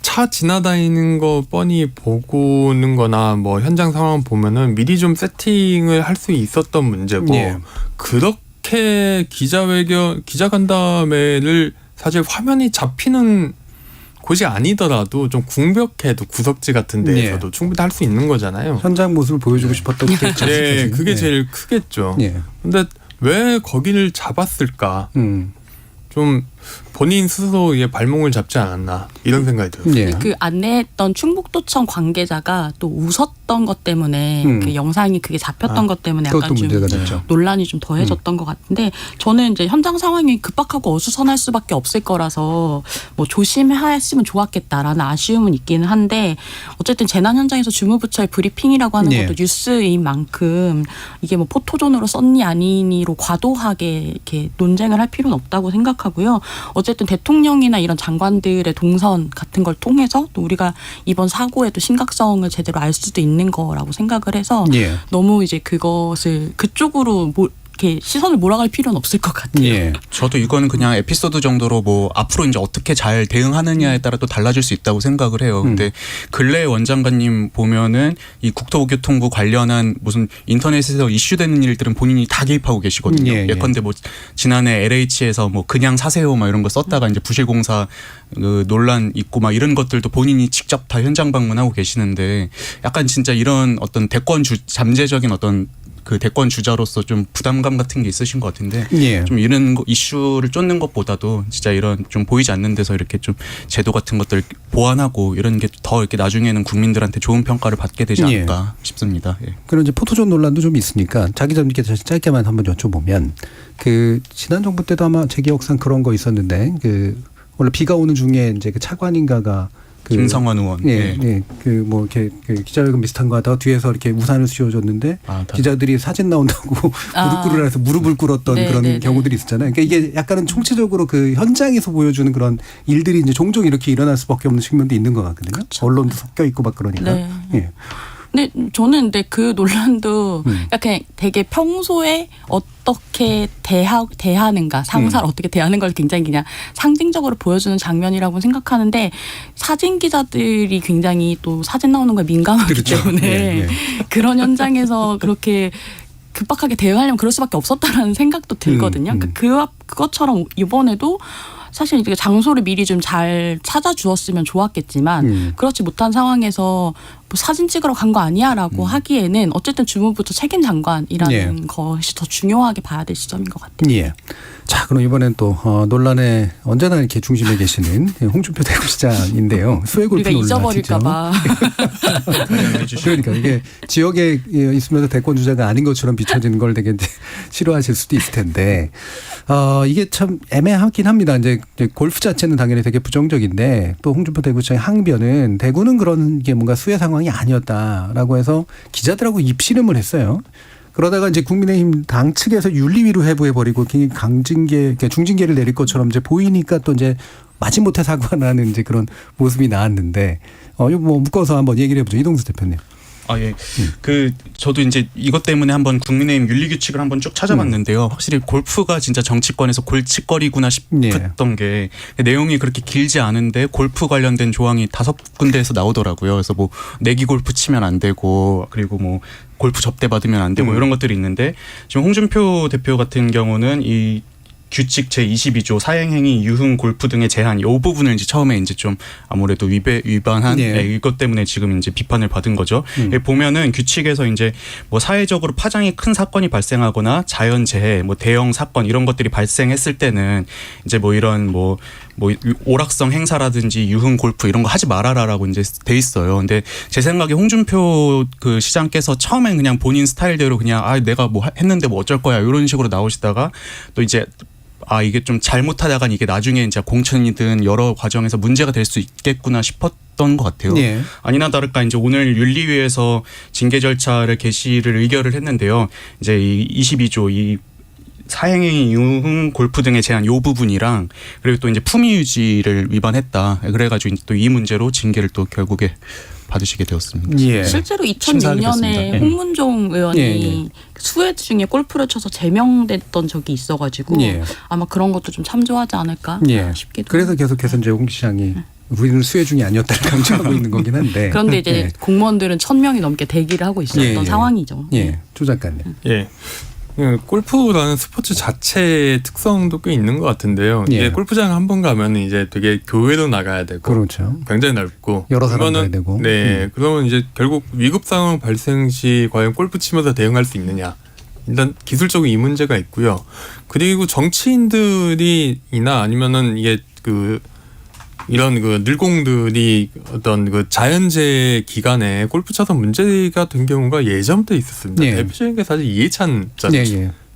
차 지나다니는 거 뻔히 보고는 거나 뭐 현장 상황 보면은 미리 좀 세팅을 할 수 있었던 문제고 예. 그렇게 기자간담회를 사실 화면이 잡히는 곳이 아니더라도 좀 궁벽해도 구석지 같은 데에서도 충분히 할 수 있는 거잖아요. 현장 모습을 보여주고 싶었던 게 네, 그게 제일 크겠죠. 예. 근데 왜 거기를 잡았을까? 좀 본인 스스로 발목을 잡지 않았나 이런 생각이 들어요. 예. 그 안내했던 충북도청 관계자가 또 웃었던 것 때문에 그 영상이 그게 잡혔던 것 때문에 약간 그것도 좀 문제가 됐죠. 논란이 좀 더해졌던 것 같은데 저는 이제 현장 상황이 급박하고 어수선할 수밖에 없을 거라서 뭐 조심했으면 좋았겠다라는 아쉬움은 있기는 한데 어쨌든 재난 현장에서 주무부처의 브리핑이라고 하는 예. 것도 뉴스인 만큼 이게 뭐 포토존으로 썼니 아니니로 과도하게 이렇게 논쟁을 할 필요는 없다고 생각하고요. 어쨌든 대통령이나 이런 장관들의 동선 같은 걸 통해서 또 우리가 이번 사고의 또 심각성을 제대로 알 수도 있는 거라고 생각을 해서 예. 너무 이제 그것을 그쪽으로 이렇게 시선을 몰아갈 필요는 없을 것 같아요. 예. 저도 이거는 그냥 에피소드 정도로 뭐 앞으로 이제 어떻게 잘 대응하느냐에 따라 또 달라질 수 있다고 생각을 해요. 근데 근래 원장관님 보면은 이 국토교통부 관련한 무슨 인터넷에서 이슈되는 일들은 본인이 다 개입하고 계시거든요. 예, 예. 예컨대 뭐 지난해 LH에서 뭐 그냥 사세요 막 이런 거 썼다가 이제 부실공사 그 논란 있고 막 이런 것들도 본인이 직접 다 현장 방문하고 계시는데 약간 진짜 이런 어떤 잠재적인 어떤 그 대권 주자로서 좀 부담감 같은 게 있으신 것 같은데 예. 좀 이런 이슈를 쫓는 것보다도 진짜 이런 좀 보이지 않는 데서 이렇게 좀 제도 같은 것들 보완하고 이런 게 더 이렇게 나중에는 국민들한테 좋은 평가를 받게 되지 않을까 싶습니다. 예. 그런 이제 포토존 논란도 좀 있으니까 자 기자님께서 짧게만 한번 여쭤보면 그 지난 정부 때도 아마 제 기억상 그런 거 있었는데 그 원래 비가 오는 중에 이제 그 차관인가가 그 김성환 의원. 예, 예. 그 뭐 이렇게 그 기자회견 비슷한 거 하다가 뒤에서 이렇게 우산을 씌워줬는데 기자들이 사진 나온다고 무릎 꿇으라서 무릎을 꿇었던 네, 그런 네, 네. 경우들이 있었잖아요. 그러니까 이게 약간은 총체적으로 그 현장에서 보여주는 그런 일들이 이제 종종 이렇게 일어날 수밖에 없는 측면도 있는 것 같거든요. 그렇죠. 언론도 섞여 있고 막 그러니까. 네. 예. 근데 저는 근데 그 논란도 그냥 되게 평소에 어떻게 대하는가 상사를 어떻게 대하는 걸 굉장히 그냥 상징적으로 보여주는 장면이라고 생각하는데 사진 기자들이 굉장히 또 사진 나오는 거에 민감하기 그렇죠. 때문에 예, 예. 그런 현장에서 그렇게 급박하게 대응하려면 그럴 수밖에 없었다라는 생각도 들거든요. 그것처럼 이번에도 사실 이제 장소를 미리 좀 잘 찾아주었으면 좋았겠지만 그렇지 못한 상황에서 뭐 사진 찍으러 간 거 아니야라고 하기에는 어쨌든 주무부처 책임 장관이라는 예. 것이 더 중요하게 봐야 될 시점인 것 같아요. 예. 자, 그럼 이번엔 또 논란에 언제나 이렇게 중심에 계시는 홍준표 대구시장인데요. 수해 골프 우리가 논란 잊어버릴까 봐. 그러니까 이게 지역에 있으면서 대권 주자가 아닌 것처럼 비춰지는 걸 되게 싫어하실 수도 있을 텐데 이게 참 애매하긴 합니다. 이제 골프 자체는 당연히 되게 부정적인데 또 홍준표 대구시장의 항변은 대구는 그런 게 뭔가 수해 상황이 아니었다라고 해서 기자들하고 입씨름을 했어요. 그러다가 이제 국민의힘 당 측에서 윤리위로 회부해버리고 강징계, 중징계를 내릴 것처럼 이제 보이니까 또 이제 마지못해 사과가 나는 이제 그런 모습이 나왔는데, 이거 뭐 묶어서 한번 얘기를 해보죠. 이동수 대표님. 아, 예. 저도 이제 이것 때문에 한번 국민의힘 윤리규칙을 한번 쭉 찾아봤는데요. 확실히 골프가 진짜 정치권에서 골칫거리구나 싶었던 게 내용이 그렇게 길지 않은데 골프 관련된 조항이 5군데에서 나오더라고요. 그래서 뭐 내기 골프 치면 안 되고 그리고 뭐 골프 접대 받으면 안 되고 이런 것들이 있는데 지금 홍준표 대표 같은 경우는 이 규칙 제22조 사행행위, 유흥, 골프 등의 제한 이 부분을 이제 처음에 이제 좀 아무래도 위반한 이것 때문에 지금 이제 비판을 받은 거죠. 보면은 규칙에서 이제 뭐 사회적으로 파장이 큰 사건이 발생하거나 자연재해, 뭐 대형 사건 이런 것들이 발생했을 때는 이제 뭐 이런 뭐 오락성 행사라든지 유흥, 골프 이런 거 하지 말아라라고 이제 돼 있어요. 근데 제 생각에 홍준표 그 시장께서 처음엔 그냥 본인 스타일대로 그냥 내가 뭐 했는데 뭐 어쩔 거야 이런 식으로 나오시다가 또 이제 이게 좀 잘못하다간 이게 나중에 이제 공천이든 여러 과정에서 문제가 될 수 있겠구나 싶었던 것 같아요. 예. 아니나 다를까 이제 오늘 윤리위에서 징계 절차를 개시를 의결을 했는데요. 이제 이 22조 이 사행행위, 유흥, 골프 등의 제한 요 부분이랑 그리고 또 이제 품위 유지를 위반했다. 그래가지고 또 이 문제로 징계를 또 결국에 받으시게 되었습니다. 예. 실제로 심사하겠습니다. 2006년에 홍문종 의원이 수해 중에 골프를 쳐서 제명됐던 적이 있어가지고 아마 그런 것도 좀 참조하지 않을까 싶기도 그래서 계속해서 이제 홍 시장이 우리는 수해 중이 아니었다를 강조하고 있는 거긴 한데. 그런데 이제 공무원들은 1,000명이 넘게 대기를 하고 있었던 상황이죠. 조 작가님. 예. 골프라는 스포츠 자체의 특성도 꽤 있는 것 같은데요. 이게 골프장 한 번 가면 이제 되게 교외로 나가야 되고, 그렇죠. 굉장히 넓고 여러 사람 가야 되고. 네, 그러면 이제 결국 위급 상황 발생 시 과연 골프 치면서 대응할 수 있느냐. 일단 기술적으로 이 문제가 있고요. 그리고 정치인들이나 아니면은 이게 이런 늘공들이 어떤 자연재해 기간에 골프 쳐서 문제가 된 경우가 예전부터 있었습니다. 대표적인 게 사실 이해찬 전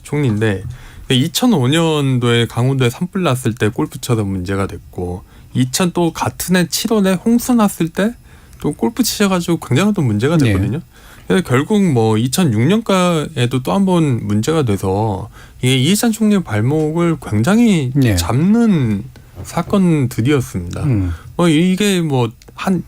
총리인데 2005년도에 강원도에 산불 났을 때 골프 쳐서 문제가 됐고 2000 또 같은 해 7월에 홍수 났을 때 또 골프 치셔가지고 굉장히 또 문제가 됐거든요. 그래서 결국 뭐 2006년가에도 또 한 번 문제가 돼서 이게 이해찬 총리의 발목을 굉장히 잡는 사건들이었습니다. 이게 뭐 한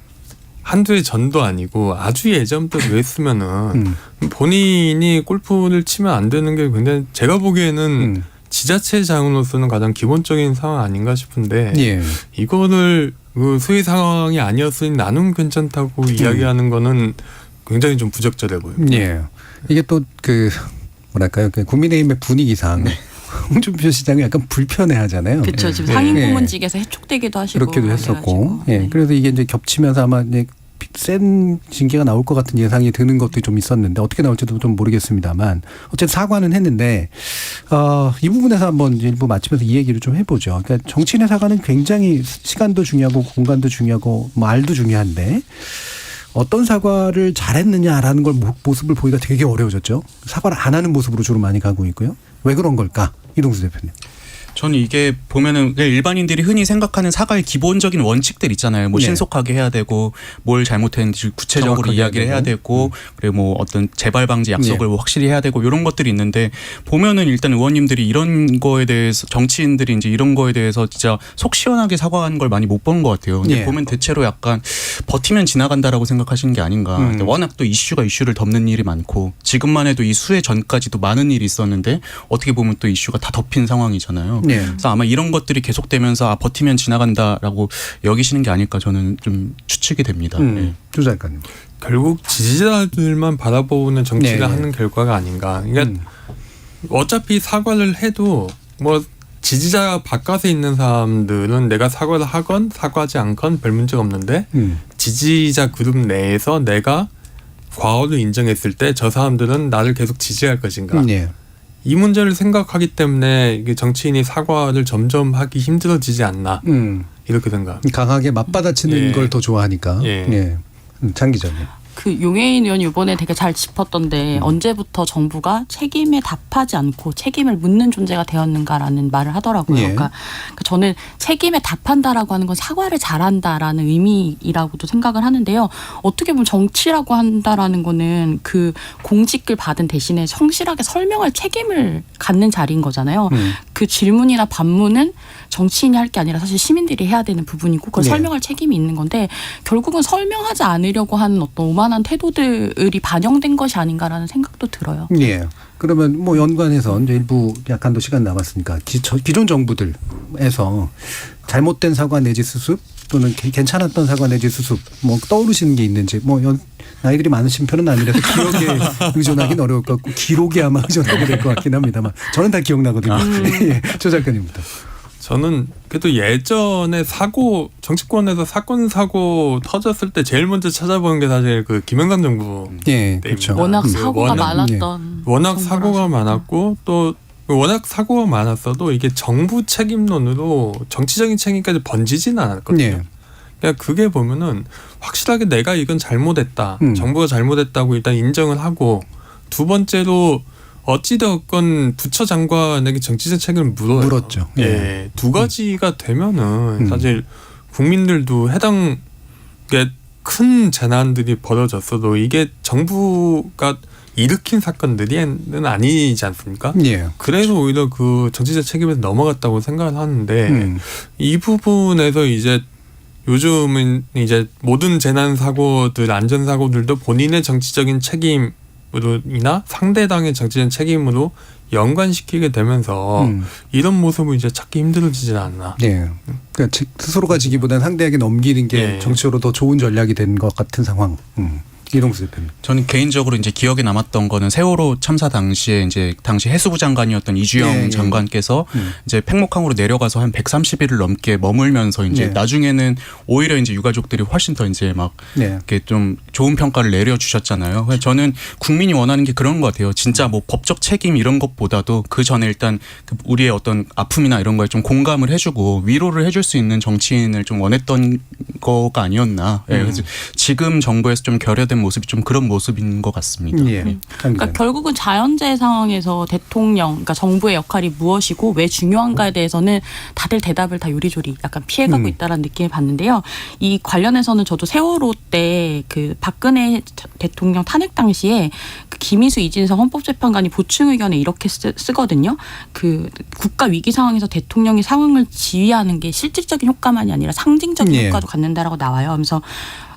한두 해 전도 아니고 아주 예전부터 그랬으면은 본인이 골프를 치면 안 되는 게 굉장히 제가 보기에는 지자체장으로서는 가장 기본적인 상황 아닌가 싶은데 예. 이거를 그 수의 상황이 아니었으니 나는 괜찮다고 이야기하는 거는 굉장히 좀 부적절해 보여요. 예. 이게 또 그 뭐랄까요? 그 국민의힘의 분위기상 홍준표 시장이 약간 불편해하잖아요. 그렇죠. 지금 예. 상임 예. 고문직에서 해촉되기도 하시고 그렇게도 했었고, 그래가지고. 예. 그래서 이게 이제 겹치면서 아마 이제 센 징계가 나올 것 같은 예상이 드는 것도 좀 있었는데 어떻게 나올지도 좀 모르겠습니다만 어쨌든 사과는 했는데 이 부분에서 한번 일부 마치면서 이 얘기를 좀 해보죠. 그러니까 정치인의 사과는 굉장히 시간도 중요하고 공간도 중요하고 말도 중요한데 어떤 사과를 잘했느냐라는 걸 모습을 보기가 되게 어려워졌죠. 사과를 안 하는 모습으로 주로 많이 가고 있고요. 왜 그런 걸까? 이동수 대표님. 저는 이게 보면은 일반인들이 흔히 생각하는 사과의 기본적인 원칙들 있잖아요. 뭐 네. 신속하게 해야 되고 뭘 잘못했는지 구체적으로 정확하게 이야기를 해야 되고 그리고 뭐 어떤 재발 방지 약속을 뭐 확실히 해야 되고 이런 것들이 있는데 보면은 일단 의원님들이 이런 거에 대해서 정치인들이 이제 이런 거에 대해서 진짜 속 시원하게 사과하는 걸 많이 못 본 것 같아요. 근데 예. 보면 대체로 약간 버티면 지나간다라고 생각하시는 게 아닌가. 워낙 또 이슈가 이슈를 덮는 일이 많고 지금만 해도 이 수해 전까지도 많은 일이 있었는데 어떻게 보면 또 이슈가 다 덮인 상황이잖아요. 네. 그래서 아마 이런 것들이 계속되면서 버티면 지나간다라고 여기시는 게 아닐까 저는 좀 추측이 됩니다. 네. 조 작가님. 결국 지지자들만 바라보는 정치를 네. 하는 결과가 아닌가. 그러니까 어차피 사과를 해도 뭐 지지자 바깥에 있는 사람들은 내가 사과를 하건 사과하지 않건 별 문제가 없는데 지지자 그룹 내에서 내가 과오를 인정했을 때 저 사람들은 나를 계속 지지할 것인가. 네. 이 문제를 생각하기 때문에 이게 정치인이 사과를 점점 하기 힘들어지지 않나 이렇게 생각. 강하게 맞받아치는 예. 걸 더 좋아하니까. 예. 예. 장 기자님. 그 용해인 의원이 이번에 되게 잘 짚었던데 언제부터 정부가 책임에 답하지 않고 책임을 묻는 존재가 되었는가라는 말을 하더라고요. 예. 그러니까 저는 책임에 답한다라고 하는 건 사과를 잘한다라는 의미라고도 생각을 하는데요. 어떻게 보면 정치라고 한다라는 거는 그 공직을 받은 대신에 성실하게 설명할 책임을 갖는 자리인 거잖아요. 그 질문이나 반문은 정치인이 할 게 아니라 사실 시민들이 해야 되는 부분이고 그걸 네. 설명할 책임이 있는 건데 결국은 설명하지 않으려고 하는 어떤 오만한 태도들이 반영된 것이 아닌가라는 생각도 들어요. 예. 그러면 뭐 연관해서 이제 일부 약간도 시간 남았으니까 기존 정부들에서 잘못된 사과 내지 수습 또는 괜찮았던 사과 내지 수습 뭐 떠오르시는 게 있는지 뭐 나이들이 많으신 편은 아니라서 기억에 의존하기는 어려울 것 같고 기록에 아마 의존하게 될 것 같긴 합니다만 저는 다 기억나거든요. 예. 조 작가님부터. 저는 그래도 예전에 정치권에서 사고 터졌을 때 제일 먼저 찾아보는 게 사실 그 김영삼 정부. 예, 그렇죠. 워낙 사고가 워낙- 많았던. 워낙 정부라서. 사고가 많았고 또 워낙 사고가 많았어도 이게 정부 책임론으로 정치적인 책임까지 번지지는 않았거든요. 예. 그러니까 그게 보면은 확실하게 내가 이건 잘못했다. 정부가 잘못했다고 일단 인정을 하고 두 번째로 어찌되었건 부처 장관에게 정치적 책임을 물었죠. 예. 예. 두 가지가 되면은 사실 국민들도 해당 큰 재난들이 벌어졌어도 이게 정부가 일으킨 사건들은 아니지 않습니까? 예. 그래서 오히려 그 정치적 책임에서 넘어갔다고 생각을 하는데 이 부분에서 이제 요즘은 이제 모든 재난 사고들, 안전 사고들도 본인의 정치적인 책임으로이나 상대당의 정치적 책임으로 연관시키게 되면서 이런 모습을 이제 찾기 힘들어지지 않나. 예. 그러니까 스스로가 지기보다는 상대에게 넘기는 게 예. 정치적으로 더 좋은 전략이 된 것 같은 상황. 이동수 대표님. 저는 개인적으로 이제 기억에 남았던 거는 세월호 참사 당시에 이제 당시 해수부 장관이었던 이주영 예, 예. 장관께서 이제 팽목항으로 내려가서 한 130일을 넘게 머물면서 이제 예. 나중에는 오히려 이제 유가족들이 훨씬 더 이제 막 네. 이렇게 좀 좋은 평가를 내려주셨잖아요. 그래서 저는 국민이 원하는 게 그런 것 같아요. 진짜 뭐 법적 책임 이런 것보다도 그 전에 일단 그 우리의 어떤 아픔이나 이런 거에 좀 공감을 해주고 위로를 해줄 수 있는 정치인을 좀 원했던 거가 아니었나. 예, 그래서 지금 정부에서 좀 결여된 모습이 좀 그런 모습인 것 같습니다. 예. 그러니까 결국은 자연재해 상황에서 대통령, 그러니까 정부의 역할이 무엇이고 왜 중요한가에 대해서는 다들 대답을 다 요리조리 약간 피해가고 있다라는 느낌을 받는데요. 이 관련해서는 저도 세월호 때 그 박근혜 대통령 탄핵 당시에 그 김희수 이진성 헌법재판관이 보충 의견에 이렇게 쓰거든요. 그 국가 위기 상황에서 대통령이 상황을 지휘하는 게 실질적인 효과만이 아니라 상징적인 예. 효과도 갖는다라고 나와요. 하면서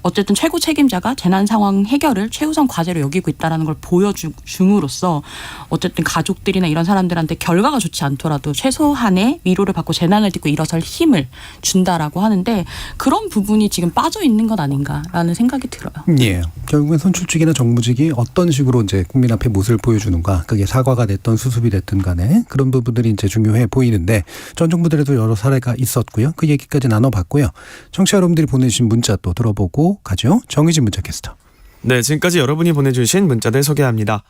어쨌든 최고 책임자가 재난 상황 해결을 최우선 과제로 여기고 있다라는 걸 보여줌으로써 어쨌든 가족들이나 이런 사람들한테 결과가 좋지 않더라도 최소한의 위로를 받고 재난을 딛고 일어설 힘을 준다라고 하는데 그런 부분이 지금 빠져 있는 것 아닌가라는 생각이 들어요. 예. 결국엔 선출직이나 정무직이 어떤 식으로 이제 국민 앞에 모습을 보여주는가, 그게 사과가 됐던 수습이 됐든 간에 그런 부분들이 이제 중요해 보이는데 전 정부들에도 여러 사례가 있었고요. 그 얘기까지 나눠봤고요. 청취자 여러분들이 보내주신 문자 또 들어보고 가죠. 정의진 문자 캐스터. 네, 지금까지 여러분이 보내주신 문자들 소개합니다.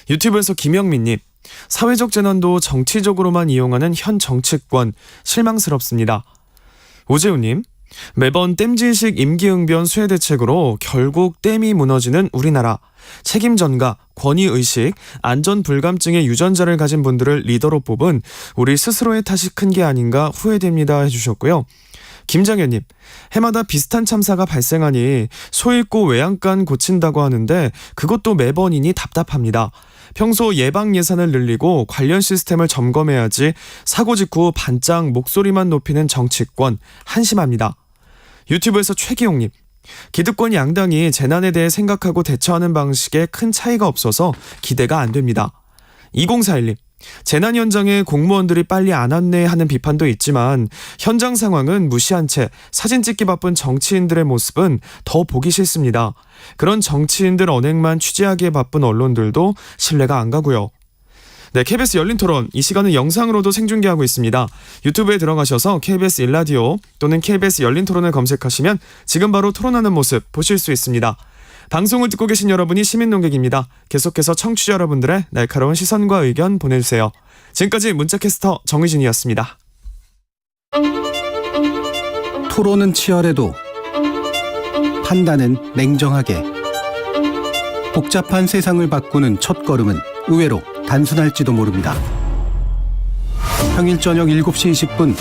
유튜브에서 김영민님, 사회적 재난도 정치적으로만 이용하는 현 정치권 실망스럽습니다. 오재우님, 매번 댐질식 임기응변 수혜대책으로 결국 댐이 무너지는 우리나라. 책임 전가, 권위의식, 안전불감증의 유전자를 가진 분들을 리더로 뽑은 우리 스스로의 탓이 큰 게 아닌가 후회됩니다 해주셨고요. 김장현님, 해마다 비슷한 참사가 발생하니 소 잃고 외양간 고친다고 하는데 그것도 매번이니 답답합니다. 평소 예방 예산을 늘리고 관련 시스템을 점검해야지 사고 직후 반짝 목소리만 높이는 정치권 한심합니다. 유튜브에서 최기용님, 기득권 양당이 재난에 대해 생각하고 대처하는 방식에 큰 차이가 없어서 기대가 안 됩니다. 2041님, 재난 현장에 공무원들이 빨리 안 왔네 하는 비판도 있지만 현장 상황은 무시한 채 사진 찍기 바쁜 정치인들의 모습은 더 보기 싫습니다. 그런 정치인들 언행만 취재하기에 바쁜 언론들도 신뢰가 안 가고요. 네, KBS 열린 토론, 이 시간은 영상으로도 생중계하고 있습니다. 유튜브에 들어가셔서 KBS 1라디오 또는 KBS 열린 토론을 검색하시면 지금 바로 토론하는 모습 보실 수 있습니다. 방송을 듣고 계신 여러분이 시민 논객입니다. 계속해서 청취자 여러분들의 날카로운 시선과 의견 보내주세요. 지금까지 문자캐스터 정의진이었습니다. 토론은 치열해도 판단은 냉정하게. 복잡한 세상을 바꾸는 첫걸음은 의외로 단순할지도 모릅니다. 평일 저녁 7시 20분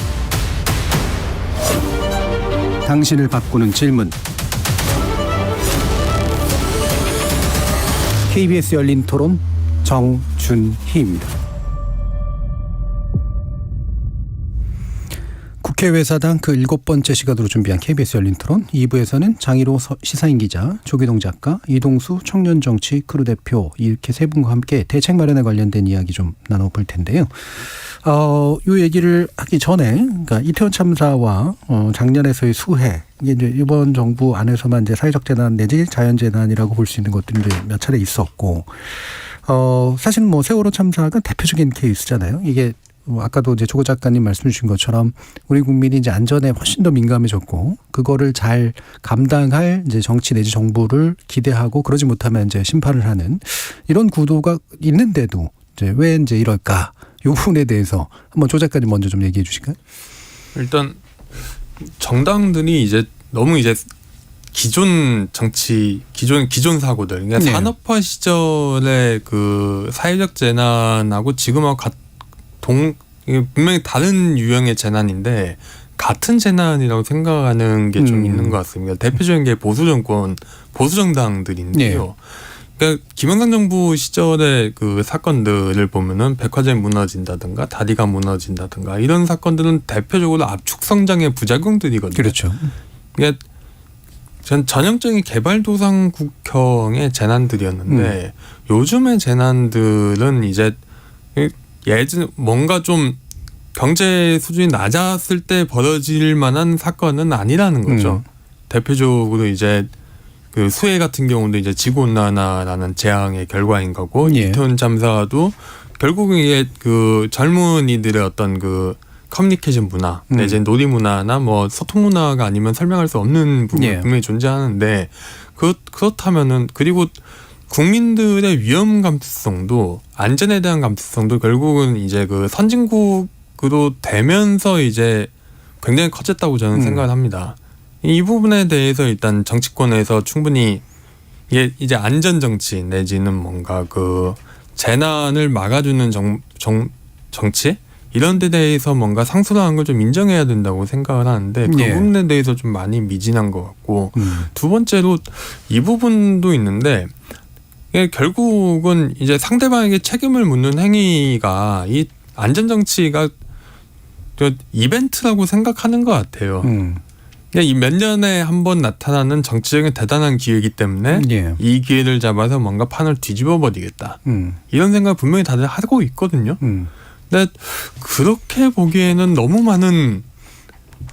당신을 바꾸는 질문. KBS 열린 토론 정준희입니다. 국회외사당 그 7번째 시간으로 준비한 KBS 열린 토론 2부에서는 장희로 시사인 기자, 조기동 작가, 이동수 청년정치 크루 대표 이렇게 세 분과 함께 대책 마련에 관련된 이야기 좀 나눠볼 텐데요. 이 얘기를 하기 전에 그러니까 이태원 참사와 작년에서의 수해, 이게 이제 이번 정부 안에서만 이제 사회적 재난 내지 자연 재난이라고 볼 수 있는 것들이 이제 몇 차례 있었고, 사실 뭐 세월호 참사가 대표적인 케이스잖아요. 이게 아까도 이제 조고 작가님 말씀 주신 것처럼 우리 국민이 이제 안전에 훨씬 더 민감해졌고 그거를 잘 감당할 이제 정치 내지 정부를 기대하고 그러지 못하면 이제 심판을 하는 이런 구도가 있는데도 이제 왜 이제 이럴까? 이 부분에 대해서 한번 조 작가님 먼저 좀 얘기해 주실까요? 일단 정당들이 이제 너무 이제 기존 정치, 기존 사고들, 그러니까 네. 산업화 시절의 그 사회적 재난하고 지금하고 분명히 다른 유형의 재난인데 같은 재난이라고 생각하는 게 좀 있는 것 같습니다. 대표적인 게 보수 정권, 보수 정당들인데요. 네. 그러니까 김영삼 정부 시절의 그 사건들을 보면은 백화점이 무너진다든가 다리가 무너진다든가 이런 사건들은 대표적으로 압축 성장의 부작용들이거든요. 그렇죠. 그러니까 전형적인 개발도상국형의 재난들이었는데 요즘의 재난들은 이제 예전 뭔가 좀 경제 수준이 낮았을 때 벌어질 만한 사건은 아니라는 거죠. 대표적으로 이제 그 수해 같은 경우도 이제 지구온난화라는 재앙의 결과인 거고, 예. 이태원 참사도 결국은 이게 그 젊은이들의 어떤 그 커뮤니케이션 문화, 내지 놀이 문화나 뭐 소통 문화가 아니면 설명할 수 없는 부분이 예. 분명히 존재하는데 그렇다면은 그리고 국민들의 위험 감수성도 안전에 대한 감수성도 결국은 이제 그 선진국으로 되면서 이제 굉장히 커졌다고 저는 생각을 합니다. 이 부분에 대해서 일단 정치권에서 충분히 이제 안전 정치 내지는 뭔가 그 재난을 막아주는 정치 이런 데 대해서 뭔가 상수라는 걸 좀 인정해야 된다고 생각을 하는데 그 예. 부분에 대해서 좀 많이 미진한 것 같고 두 번째로 이 부분도 있는데 결국은 이제 상대방에게 책임을 묻는 행위가 이 안전 정치가 이벤트라고 생각하는 것 같아요. 이 몇 년에 한 번 나타나는 정치적인 대단한 기회이기 때문에 예. 이 기회를 잡아서 뭔가 판을 뒤집어 버리겠다. 이런 생각 분명히 다들 하고 있거든요. 근데 그렇게 보기에는 너무 많은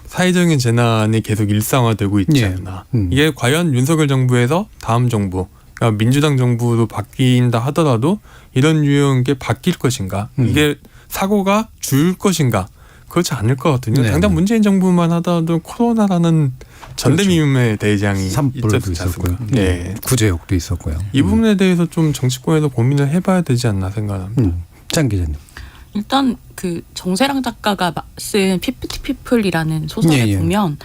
사회적인 재난이 계속 일상화되고 있지 예. 않나. 이게 과연 윤석열 정부에서 다음 정부, 그러니까 민주당 정부도 바뀐다 하더라도 이런 유형의 게 바뀔 것인가. 이게 사고가 줄 것인가. 그렇지 않을 것 같거든요. 네. 당장 문재인 정부만 하더라도 코로나라는 전대미문의 대장이 산불도 있었지 있었고요. 않습니까? 네. 구제역도 있었고요. 이 부분에 대해서 좀 정치권에서 고민을 해봐야 되지 않나 생각합니다. 장 기자님. 일단 그 정세랑 작가가 쓴 피프티 피플이라는 소설에 예, 예. 보면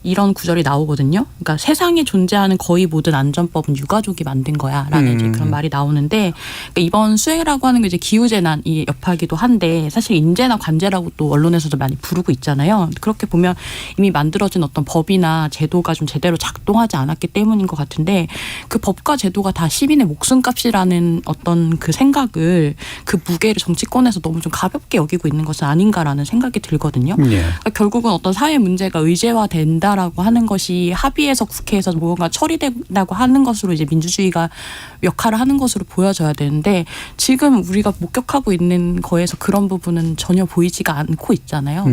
이런 구절이 나오거든요. 그러니까 세상에 존재하는 거의 모든 안전법은 유가족이 만든 거야라는 이제 그런 말이 나오는데, 그러니까 이번 수해라고 하는 게 이제 기후 재난이 여파기도 한데 사실 인재나 관제라고 또 언론에서도 많이 부르고 있잖아요. 그렇게 보면 이미 만들어진 어떤 법이나 제도가 좀 제대로 작동하지 않았기 때문인 것 같은데, 그 법과 제도가 다 시민의 목숨값이라는 어떤 그 생각을, 그 무게를 정치권에서 너무 좀 가볍게 여기고 있는 것은 아닌가라는 생각이 들거든요. 예. 그러니까 결국은 어떤 사회 문제가 의제화된다라고 하는 것이 합의해서 국회에서 뭔가 처리된다고 하는 것으로 이제 민주주의가 역할을 하는 것으로 보여져야 되는데, 지금 우리가 목격하고 있는 거에서 그런 부분은 전혀 보이지가 않고 있잖아요.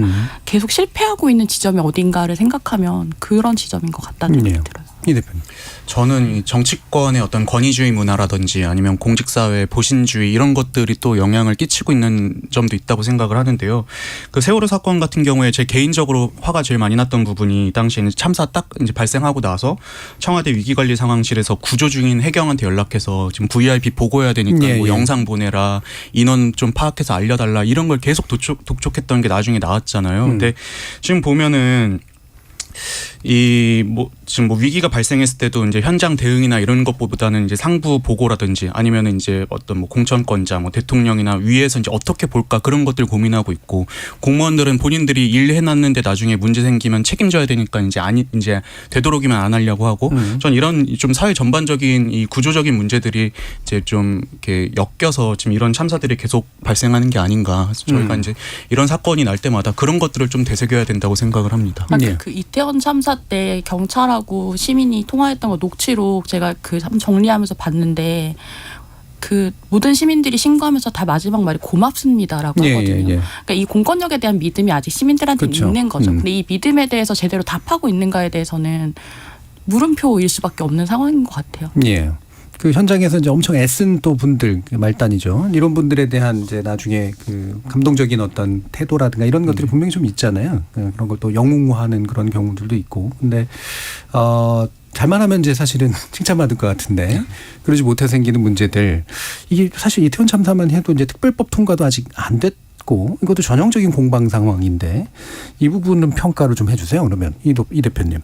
계속 실패하고 있는 지점이 어딘가를 생각하면 그런 지점인 것 같다는 생각이 들어요. 이 대표님. 저는 이 정치권의 어떤 권위주의 문화라든지 아니면 공직사회 보신주의 이런 것들이 또 영향을 끼치고 있는 점도 있다고 생각을 하는데요. 그 세월호 사건 같은 경우에 제 개인적으로 화가 제일 많이 났던 부분이 이 당시에는 참사 딱 이제 발생하고 나서 청와대 위기관리 상황실에서 구조 중인 해경한테 연락해서 지금 VRP 보고해야 되니까 예, 뭐 예. 영상 보내라, 인원 좀 파악해서 알려달라 이런 걸 계속 독촉했던 게 나중에 나왔잖아요. 근데 지금 보면은 지금 위기가 발생했을 때도 이제 현장 대응이나 이런 것보다는 이제 상부 보고라든지 아니면 이제 어떤 뭐 공천권자, 뭐 대통령이나 위에서 이제 어떻게 볼까 그런 것들 고민하고 있고, 공무원들은 본인들이 일 해놨는데 나중에 문제 생기면 책임져야 되니까 이제 되도록이면 안 하려고 하고, 전 이런 좀 사회 전반적인 이 구조적인 문제들이 이제 좀 이렇게 엮여서 지금 이런 참사들이 계속 발생하는 게 아닌가. 그래서 저희가 이제 이런 사건이 날 때마다 그런 것들을 좀 되새겨야 된다고 생각을 합니다. 예. 그 이태원 참사 때 경찰하고 시민이 통화했던 거 녹취록 제가 그 정리하면서 봤는데, 그 모든 시민들이 신고하면서 다 마지막 말이 고맙습니다라고 예, 하거든요. 예, 예. 그러니까 이 공권력에 대한 믿음이 아직 시민들한테 그렇죠. 있는 거죠. 근데 이 믿음에 대해서 제대로 답하고 있는가에 대해서는 물음표일 수밖에 없는 상황인 것 같아요. 예. 그 현장에서 이제 엄청 애쓴 또 분들, 말단이죠. 이런 분들에 대한 이제 나중에 그 감동적인 어떤 태도라든가 이런 것들이 분명히 좀 있잖아요. 그런 걸 또 영웅화하는 그런 경우들도 있고. 근데 잘만 하면 이제 사실은 칭찬받을 것 같은데 그러지 못해 생기는 문제들, 이게 사실 이태원 참사만 해도 이제 특별법 통과도 아직 안 됐고 이것도 전형적인 공방 상황인데 이 부분은 평가를 좀 해주세요. 그러면 이 대표님.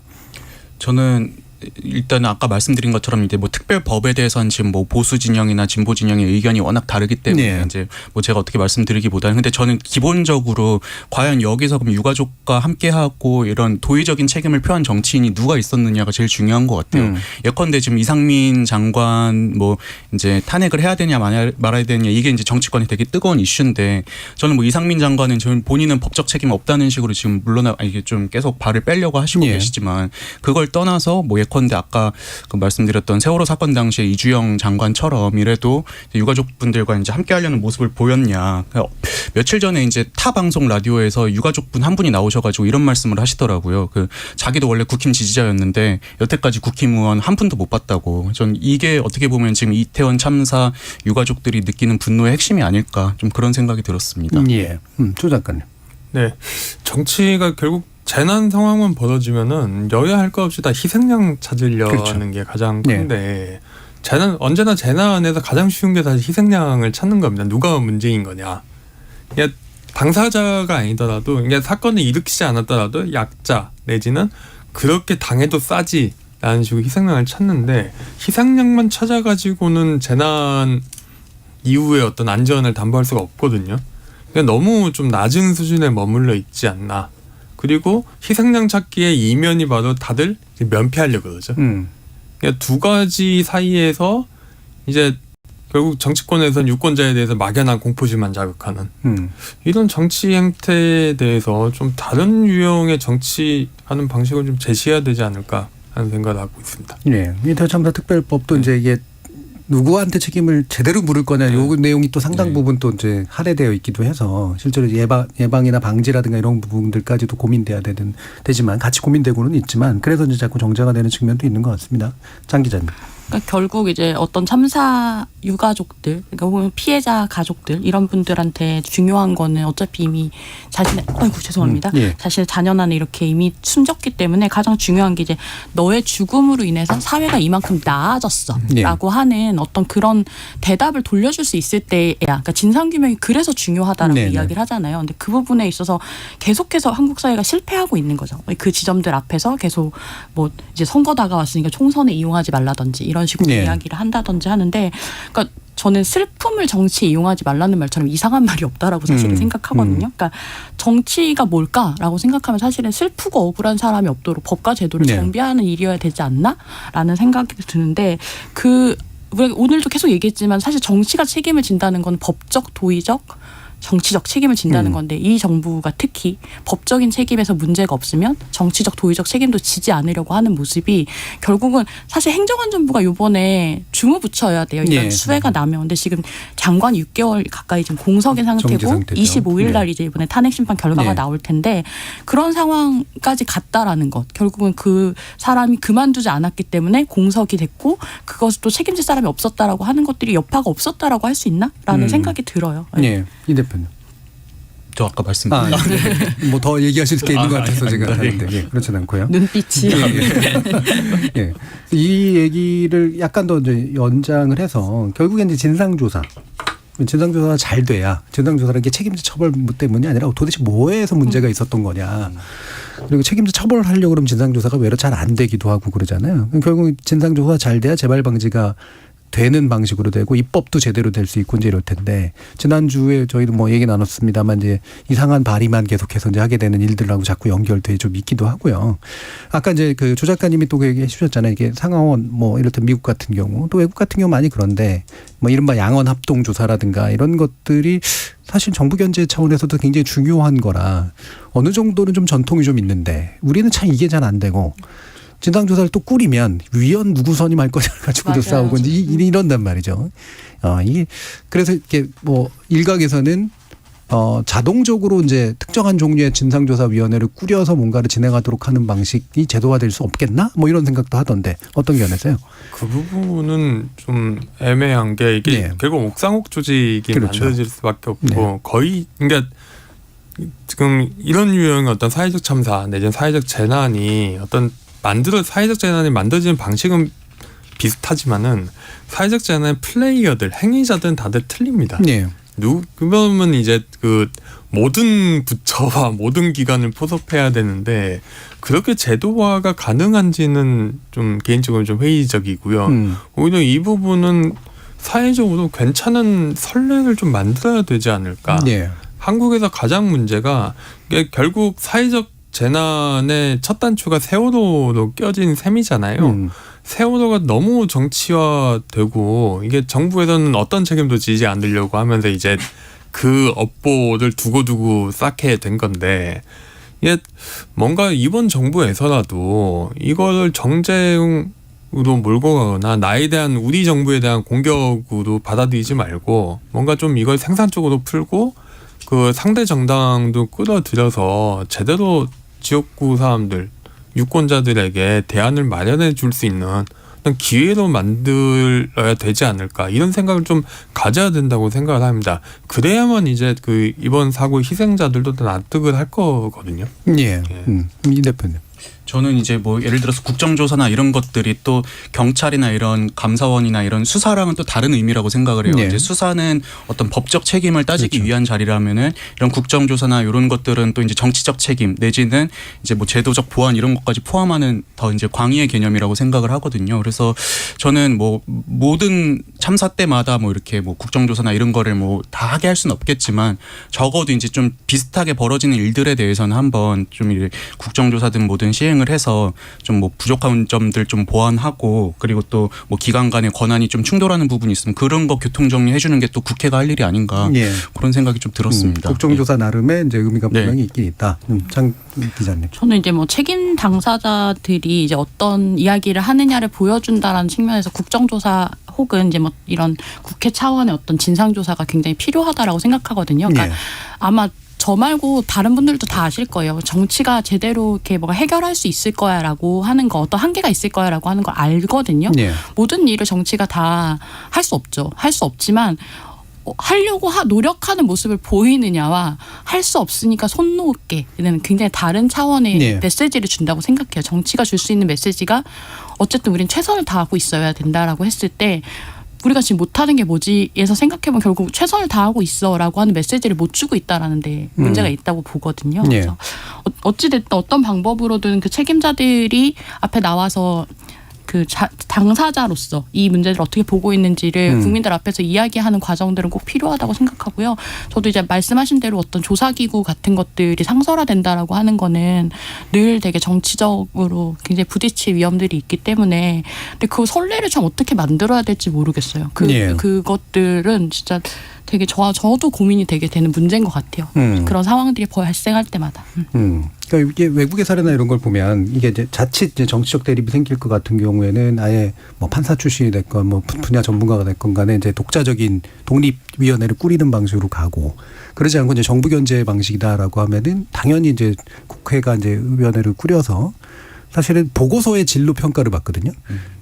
저는 일단 아까 말씀드린 것처럼 이제 뭐 특별법에 대해서는 지금 뭐 보수 진영이나 진보 진영의 의견이 워낙 다르기 때문에 네. 이제 뭐 제가 어떻게 말씀드리기보다는, 근데 저는 기본적으로 과연 여기서 그럼 유가족과 함께하고 이런 도의적인 책임을 표한 정치인이 누가 있었느냐가 제일 중요한 것 같아요. 예컨대 지금 이상민 장관 뭐 이제 탄핵을 해야 되냐 말아야 되냐 이게 이제 정치권이 되게 뜨거운 이슈인데, 저는 뭐 이상민 장관은 지금 본인은 법적 책임 없다는 식으로 지금 물론 이게 좀 계속 발을 빼려고 하시고 예. 계시지만, 그걸 떠나서 뭐 예컨대 아까 그 말씀드렸던 세월호 사건 당시에 이주영 장관처럼 이래도 유가족분들과 이제 함께하려는 모습을 보였냐. 며칠 전에 이제 타 방송 라디오에서 유가족분 한 분이 나오셔가지고 이런 말씀을 하시더라고요. 그 자기도 원래 국힘 지지자였는데 여태까지 국힘 의원 한 분도 못 봤다고. 전 이게 어떻게 보면 지금 이태원 참사 유가족들이 느끼는 분노의 핵심이 아닐까, 좀 그런 생각이 들었습니다. 예. 조 작가님. 네, 정치가 결국 재난 상황만 벌어지면은 여야 할 것 없이 다 희생양 찾으려는 그렇죠. 게 가장 큰데, 언제나 재난에서 가장 쉬운 게 사실 희생양을 찾는 겁니다. 누가 문제인 거냐. 그냥 당사자가 아니더라도, 그냥 사건을 일으키지 않았더라도 약자 내지는 그렇게 당해도 싸지라는 식으로 희생양을 찾는데, 희생양만 찾아가지고는 재난 이후에 어떤 안전을 담보할 수가 없거든요. 그러니까 너무 좀 낮은 수준에 머물러 있지 않나. 그리고 희생양 찾기의 이면이 바로 다들 면피하려고 그러죠. 그러니까 두 가지 사이에서 이제 결국 정치권에서는 유권자에 대해서 막연한 공포심만 자극하는 이런 정치 행태에 대해서 좀 다른 유형의 정치하는 방식을 좀 제시해야 되지 않을까 하는 생각을 하고 있습니다. 예. 이 대참사 특별법도 이제 이게 누구한테 책임을 제대로 물을 거냐 요 내용이 또 상당 부분 또 이제 할애되어 있기도 해서 실제로 예방이나 방지라든가 이런 부분들까지도 고민돼야 되지만 같이 고민되고는 있지만 그래서 이제 자꾸 정제가 되는 측면도 있는 것 같습니다. 장 기자님. 그러니까 결국 이제 어떤 참사 유가족들, 그러니까 혹은 피해자 가족들 이런 분들한테 중요한 거는 어차피 이미 자신의 죄송합니다. 자신의 자녀 안에 이렇게 이미 숨졌기 때문에 가장 중요한 게 이제 너의 죽음으로 인해서 사회가 이만큼 나아졌어라고 하는 어떤 그런 대답을 돌려줄 수 있을 때야. 그러니까 진상 규명이 그래서 중요하다라고 이야기를 하잖아요. 근데 그 부분에 있어서 계속해서 한국 사회가 실패하고 있는 거죠. 그 지점들 앞에서 계속 뭐 이제 선거 다가왔으니까 총선에 이용하지 말라든지 이런 식으로 이야기를 한다든지 하는데, 그러니까 저는 슬픔을 정치에 이용하지 말라는 말처럼 이상한 말이 없다라고 사실은 생각하거든요. 그러니까 정치가 뭘까라고 생각하면 사실은 슬프고 억울한 사람이 없도록 법과 제도를 정비하는 일이어야 되지 않나라는 생각이 드는데, 우리가 오늘도 계속 얘기했지만 사실 정치가 책임을 진다는 건 법적, 도의적, 정치적 책임을 진다는 건데 이 정부가 특히 법적인 책임에서 문제가 없으면 정치적 도의적 책임도 지지 않으려고 하는 모습이 결국은 사실 행정안전부가 이번에 주무부처여야 돼요. 이런 수해가 나면. 근데 지금 장관이 6개월 가까이 지금 공석인 상태고 25일 날 이제 이번에 탄핵심판 결과가 나올 텐데 그런 상황까지 갔다라는 것. 결국은 그 사람이 그만두지 않았기 때문에 공석이 됐고 그것을 또 책임질 사람이 없었다라고 하는 것들이 여파가 없었다라고 할 수 있나라는 생각이 들어요. 네. 이 대표님. 저 아까 말씀드린 뭐 더 얘기하실 게 있는 것 같아서 제가 하는데 그렇진 않고요. 눈빛이. 이 얘기를 약간 더 이제 연장을 해서 결국엔 이제 진상조사가 잘 돼야 진상조사라는 게 책임자 처벌 때문이 아니라 도대체 뭐에서 문제가 있었던 거냐. 그리고 책임자 처벌을 하려고 그러면 진상조사가 외로 잘 안 되기도 하고 그러잖아요. 결국 진상조사가 잘 돼야 재발 방지가 되는 방식으로 되고 입법도 제대로 될 수 있고 이제 이럴 텐데 지난주에 저희도 뭐 얘기 나눴습니다만 이제 이상한 발의만 계속해서 이제 하게 되는 일들하고 자꾸 연결돼 좀 있기도 하고요. 아까 이제 그 조 작가님이 또 그 얘기해 주셨잖아요. 이게 상하원 뭐 이럴 때 미국 같은 경우 또 외국 같은 경우 많이 그런데 뭐 이른바 양원 합동 조사라든가 이런 것들이 사실 정부 견제 차원에서도 굉장히 중요한 거라 어느 정도는 좀 전통이 좀 있는데 우리는 참 이게 잘 안 되고 진상조사를 또 꾸리면 위원 누구 선임할 거냐를 가지고도 싸우고 이런단 말이죠. 이게 그래서 이렇게 뭐 일각에서는 자동적으로 이제 특정한 종류의 진상조사위원회를 꾸려서 뭔가를 진행하도록 하는 방식이 제도화될 수 없겠나? 뭐 이런 생각도 하던데 어떤 견해세요? 그 부분은 좀 애매한 게 이게 결국 옥상옥 조직이 만들어질 수밖에 없고 거의 그러니까 지금 이런 유형의 어떤 사회적 참사 내지는 사회적 재난이 어떤 사회적 재난이 만들어지는 방식은 비슷하지만은 사회적 재난의 플레이어들, 행위자들은 다들 틀립니다. 그러면 이제 그 모든 부처와 모든 기관을 포섭해야 되는데 그렇게 제도화가 가능한지는 좀 개인적으로 좀 회의적이고요. 오히려 이 부분은 사회적으로 괜찮은 선례를 좀 만들어야 되지 않을까. 한국에서 가장 문제가 결국 사회적 재난의 첫 단추가 세월호로 껴진 셈이잖아요. 세월호가 너무 정치화되고 이게 정부에서는 어떤 책임도 지지 않으려고 하면서 이제 그 업보를 두고두고 쌓게 된 건데 이게 뭔가 이번 정부에서라도 이걸 정쟁으로 몰고 가거나 나에 대한 우리 정부에 대한 공격으로 받아들이지 말고 뭔가 좀 이걸 생산적으로 풀고 그 상대 정당도 끌어들여서 제대로 지역구 사람들, 유권자들에게 대안을 마련해 줄 수 있는 어떤 기회로 만들어야 되지 않을까 이런 생각을 좀 가져야 된다고 생각을 합니다. 그래야만 이제 그 이번 사고의 희생자들도 납득을 할 거거든요. 이 대표님. 저는 이제 뭐 예를 들어서 국정조사나 이런 것들이 또 경찰이나 이런 감사원이나 이런 수사랑은 또 다른 의미라고 생각을 해요. 이제 수사는 어떤 법적 책임을 따지기 위한 자리라면은 이런 국정조사나 이런 것들은 또 이제 정치적 책임 내지는 이제 뭐 제도적 보완 이런 것까지 포함하는 더 이제 광의의 개념이라고 생각을 하거든요. 그래서 저는 뭐 모든 참사 때마다 뭐 이렇게 뭐 국정조사나 이런 거를 뭐 다 하게 할 수는 없겠지만 적어도 이제 좀 비슷하게 벌어지는 일들에 대해서는 한번 좀 국정조사든 뭐든 시행 시행을 해서 좀 뭐 부족한 점들 좀 보완하고 그리고 또 뭐 기관 간의 권한이 좀 충돌하는 부분이 있으면 그런 거 교통 정리해 주는 게 또 국회가 할 일이 아닌가 예. 그런 생각이 좀 들었습니다. 국정조사 나름의 이제 의미가 네. 분명히 있긴 있다. 장 기자님. 저는 이제 뭐 책임 당사자들이 이제 어떤 이야기를 하느냐를 보여준다라는 측면에서 국정조사 혹은 이제 뭐 이런 국회 차원의 어떤 진상조사가 굉장히 필요하다라고 생각하거든요. 그러니까 예. 아마 저 말고 다른 분들도 다 아실 거예요. 정치가 제대로 이렇게 뭐가 해결할 수 있을 거야라고 하는 거, 어떤 한계가 있을 거야라고 하는 걸 알거든요. 예. 모든 일을 정치가 다 할 수 없죠. 할 수 없지만 하려고 노력하는 모습을 보이느냐와 할 수 없으니까 손 놓을게는 굉장히 다른 차원의 예. 메시지를 준다고 생각해요. 정치가 줄 수 있는 메시지가 어쨌든 우린 최선을 다하고 있어야 된다라고 했을 때 우리가 지금 못하는 게 뭐지에서 생각해보면 결국 최선을 다하고 있어라고 하는 메시지를 못 주고 있다라는 데 문제가 있다고 보거든요. 예. 그래서 어찌됐든 어떤 방법으로든 그 책임자들이 앞에 나와서 그 당사자로서 이 문제를 어떻게 보고 있는지를 국민들 앞에서 이야기하는 과정들은 꼭 필요하다고 생각하고요. 저도 이제 말씀하신 대로 어떤 조사기구 같은 것들이 상설화된다라고 하는 거는 늘 되게 정치적으로 굉장히 부딪힐 위험들이 있기 때문에 근데 그 선례를 참 어떻게 만들어야 될지 모르겠어요. 예. 그것들은 진짜 되게 저도 고민이 되게 되는 문제인 것 같아요. 그런 상황들이 발생할 때마다. 그러니까 이게 외국의 사례나 이런 걸 보면 이게 이제 자칫 이제 정치적 대립이 생길 것 같은 경우에는 아예 뭐 판사 출신이 됐건 뭐 분야 전문가가 됐건 간에 이제 독자적인 독립위원회를 꾸리는 방식으로 가고 그러지 않고 이제 정부 견제 방식이다라고 하면은 당연히 이제 국회가 이제 위원회를 꾸려서 사실은 보고서의 진로 평가를 받거든요.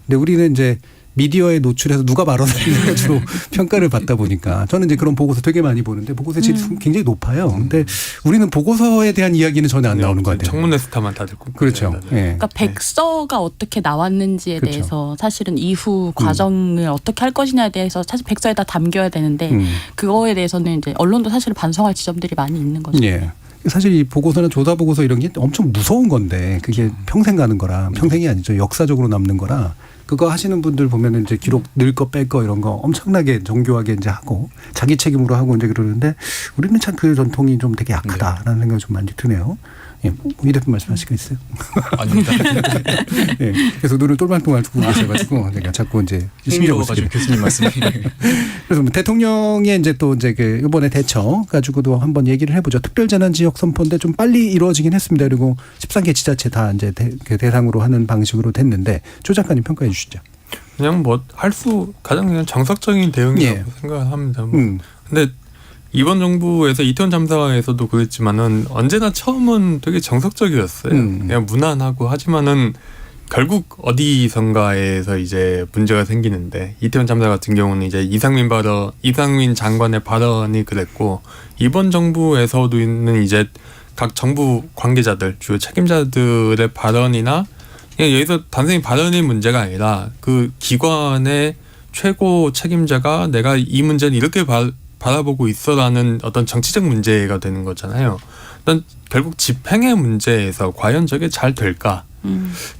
근데 우리는 이제 미디어에 노출해서 누가 발언했는가 주로 평가를 받다 보니까 저는 이제 그런 보고서 되게 많이 보는데 보고서의 질이 굉장히 높아요. 근데 우리는 보고서에 대한 이야기는 전혀 안 나오는 것 같아요. 청문회 스타만 다 듣고. 그렇죠. 예. 그러니까 백서가 어떻게 나왔는지에 그렇죠. 대해서 사실은 이후 과정을 어떻게 할 것이냐에 대해서 사실 백서에 다 담겨야 되는데 그거에 대해서는 이제 언론도 사실 반성할 지점들이 많이 있는 거죠. 예. 사실 이 보고서나 조사 보고서 이런 게 엄청 무서운 건데 그게 평생 가는 거라 평생이 아니죠. 역사적으로 남는 거라 그거 하시는 분들 보면은 이제 기록 늘 거 뺄 거 이런 거 엄청나게 정교하게 이제 하고 자기 책임으로 하고 이제 그러는데 우리는 참 그 전통이 좀 되게 약하다라는 생각이 좀 많이 드네요. 예, 이 대표 말씀하실 거 있어요? 아닙니다. 예, 그래서 눈을 똘망똘망 두고 계셔가지고 제가 자꾸 이제 흥미로워가지고 교수님 말씀이. 그래서 뭐 대통령의 이제 또 이제 그 이번에 대처 가지고도 한번 얘기를 해보죠. 특별재난지역 선포인데 좀 빨리 이루어지긴 했습니다. 그리고 13개 지자체 다 이제 대상으로 하는 방식으로 됐는데 조 작가님 평가해 주시죠. 그냥 뭐 가장 그냥 정석적인 대응이라고 예. 생각을 합니다. 근데 이번 정부에서 이태원 참사에서도 그랬지만은 언제나 처음은 되게 정석적이었어요. 그냥 무난하고 하지만은 결국 어디선가에서 이제 문제가 생기는데 이태원 참사 같은 경우는 이제 이상민 장관의 발언이 그랬고 이번 정부에서도는 이제 각 정부 관계자들 주요 책임자들의 발언이나 그냥 여기서 단순히 발언의 문제가 아니라 그 기관의 최고 책임자가 내가 이 문제를 이렇게 바라보고 있어라는 어떤 정치적 문제가 되는 거잖아요. 일단 결국 집행의 문제에서 과연 저게 잘 될까?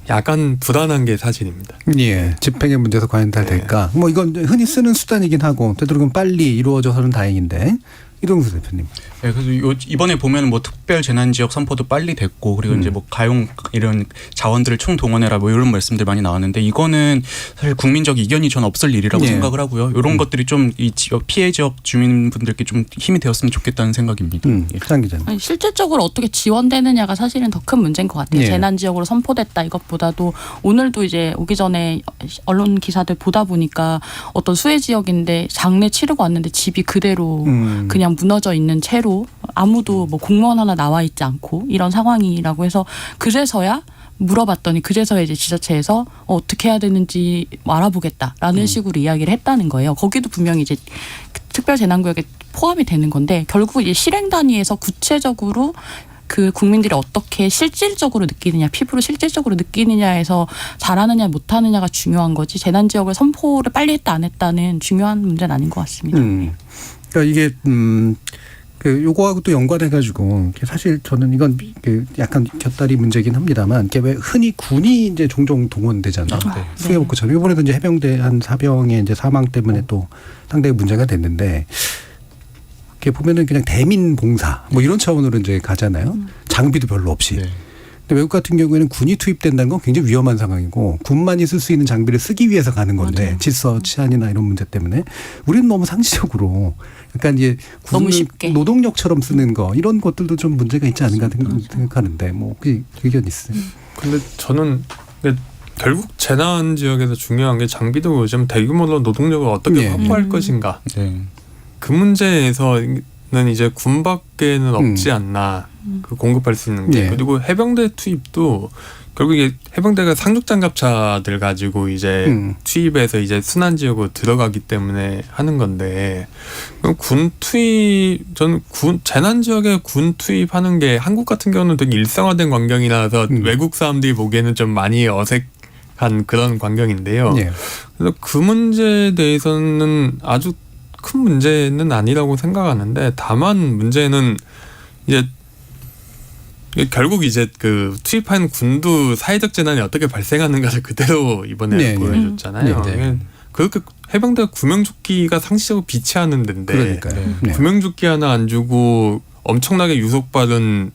약간 불안한 게 사실입니다. 예, 집행의 문제에서 과연 잘 될까? 뭐 이건 흔히 쓰는 수단이긴 하고 되도록이면 빨리 이루어져서는 다행인데 이동수 대표님. 네, 그래서 이번에 보면 뭐 특별 재난 지역 선포도 빨리 됐고 그리고 이제 뭐 가용 이런 자원들을 총동원해라 뭐 이런 말씀들 많이 나왔는데 이거는 사실 국민적 이견이 전 없을 일이라고 예. 생각을 하고요. 이런 것들이 좀 이 지역 피해 지역 주민분들께 좀 힘이 되었으면 좋겠다는 생각입니다. 예. 장 기자님. 아니, 실질적으로 어떻게 지원되느냐가 사실은 더 큰 문제인 것 같아요. 예. 재난지역으로 선포됐다 이것보다도 오늘도 이제 오기 전에 언론 기사들 보다 보니까 어떤 수해 지역인데 장례 치르고 왔는데 집이 그대로 그냥 무너져 있는 채로 아무도 뭐 공무원 하나 나와 있지 않고 이런 상황이라고 해서 그래서야 물어봤더니 그래서 이제 지자체에서 어떻게 해야 되는지 알아보겠다라는 식으로 이야기를 했다는 거예요. 거기도 분명히 이제 특별재난구역에 포함이 되는 건데 결국 이제 실행 단위에서 구체적으로 그 국민들이 어떻게 실질적으로 느끼느냐, 피부로 실질적으로 느끼느냐에서 잘하느냐 못하느냐가 중요한 거지 재난지역을 선포를 빨리 했다 안 했다는 중요한 문제는 아닌 것 같습니다. 그러니까 이게 그 요거하고 또 연관해가지고 사실 저는 이건 그 약간 곁다리 문제긴 합니다만 이게 왜 흔히 군이 이제 종종 동원되잖아요. 수해복구처럼 이번에도 이제 해병대 한 사병의 이제 사망 때문에 또 상당히 문제가 됐는데. 이렇게 보면은 그냥 대민 봉사 뭐 이런 차원으로 이제 가잖아요. 장비도 별로 없이. 네. 근데 외국 같은 경우에는 군이 투입된다는 건 굉장히 위험한 상황이고 군만이 쓸 수 있는 장비를 쓰기 위해서 가는 건데 맞아요. 질서 치안이나 이런 문제 때문에 우리는 너무 상시적으로 약간 이제 너무 군을 쉽게. 노동력처럼 쓰는 거 이런 것들도 좀 문제가 있지 않은가 생각하는데 뭐 그 의견 있어요. 근데 저는 결국 재난 지역에서 중요한 게 장비도 요즘 대규모로 노동력을 어떻게 확보할 것인가. 네. 그 문제에서는 이제 군밖에는 없지 않나. 그 공급할 수 있는 게. 네. 그리고 해병대 투입도 결국 이게 해병대가 상륙장갑차들 가지고 이제 투입해서 이제 순환 지역으로 들어가기 때문에 하는 건데 그럼 군 투입 저는 재난 지역에 군 투입하는 게 한국 같은 경우는 되게 일상화된 광경이라서 외국 사람들이 보기에는 좀 많이 어색한 그런 광경인데요. 예. 그래서 그 문제에 대해서는 아주 큰 문제는 아니라고 생각하는데 다만 문제는 이제 결국 이제 그 투입한 군도 사회적 재난이 어떻게 발생하는가를 그대로 이번에 네, 보여줬잖아요. 네. 그렇게 해병대가 구명조끼가 상시적으로 비치하는 데인데 그러니까요. 네. 구명조끼 하나 안 주고 엄청나게 유속받은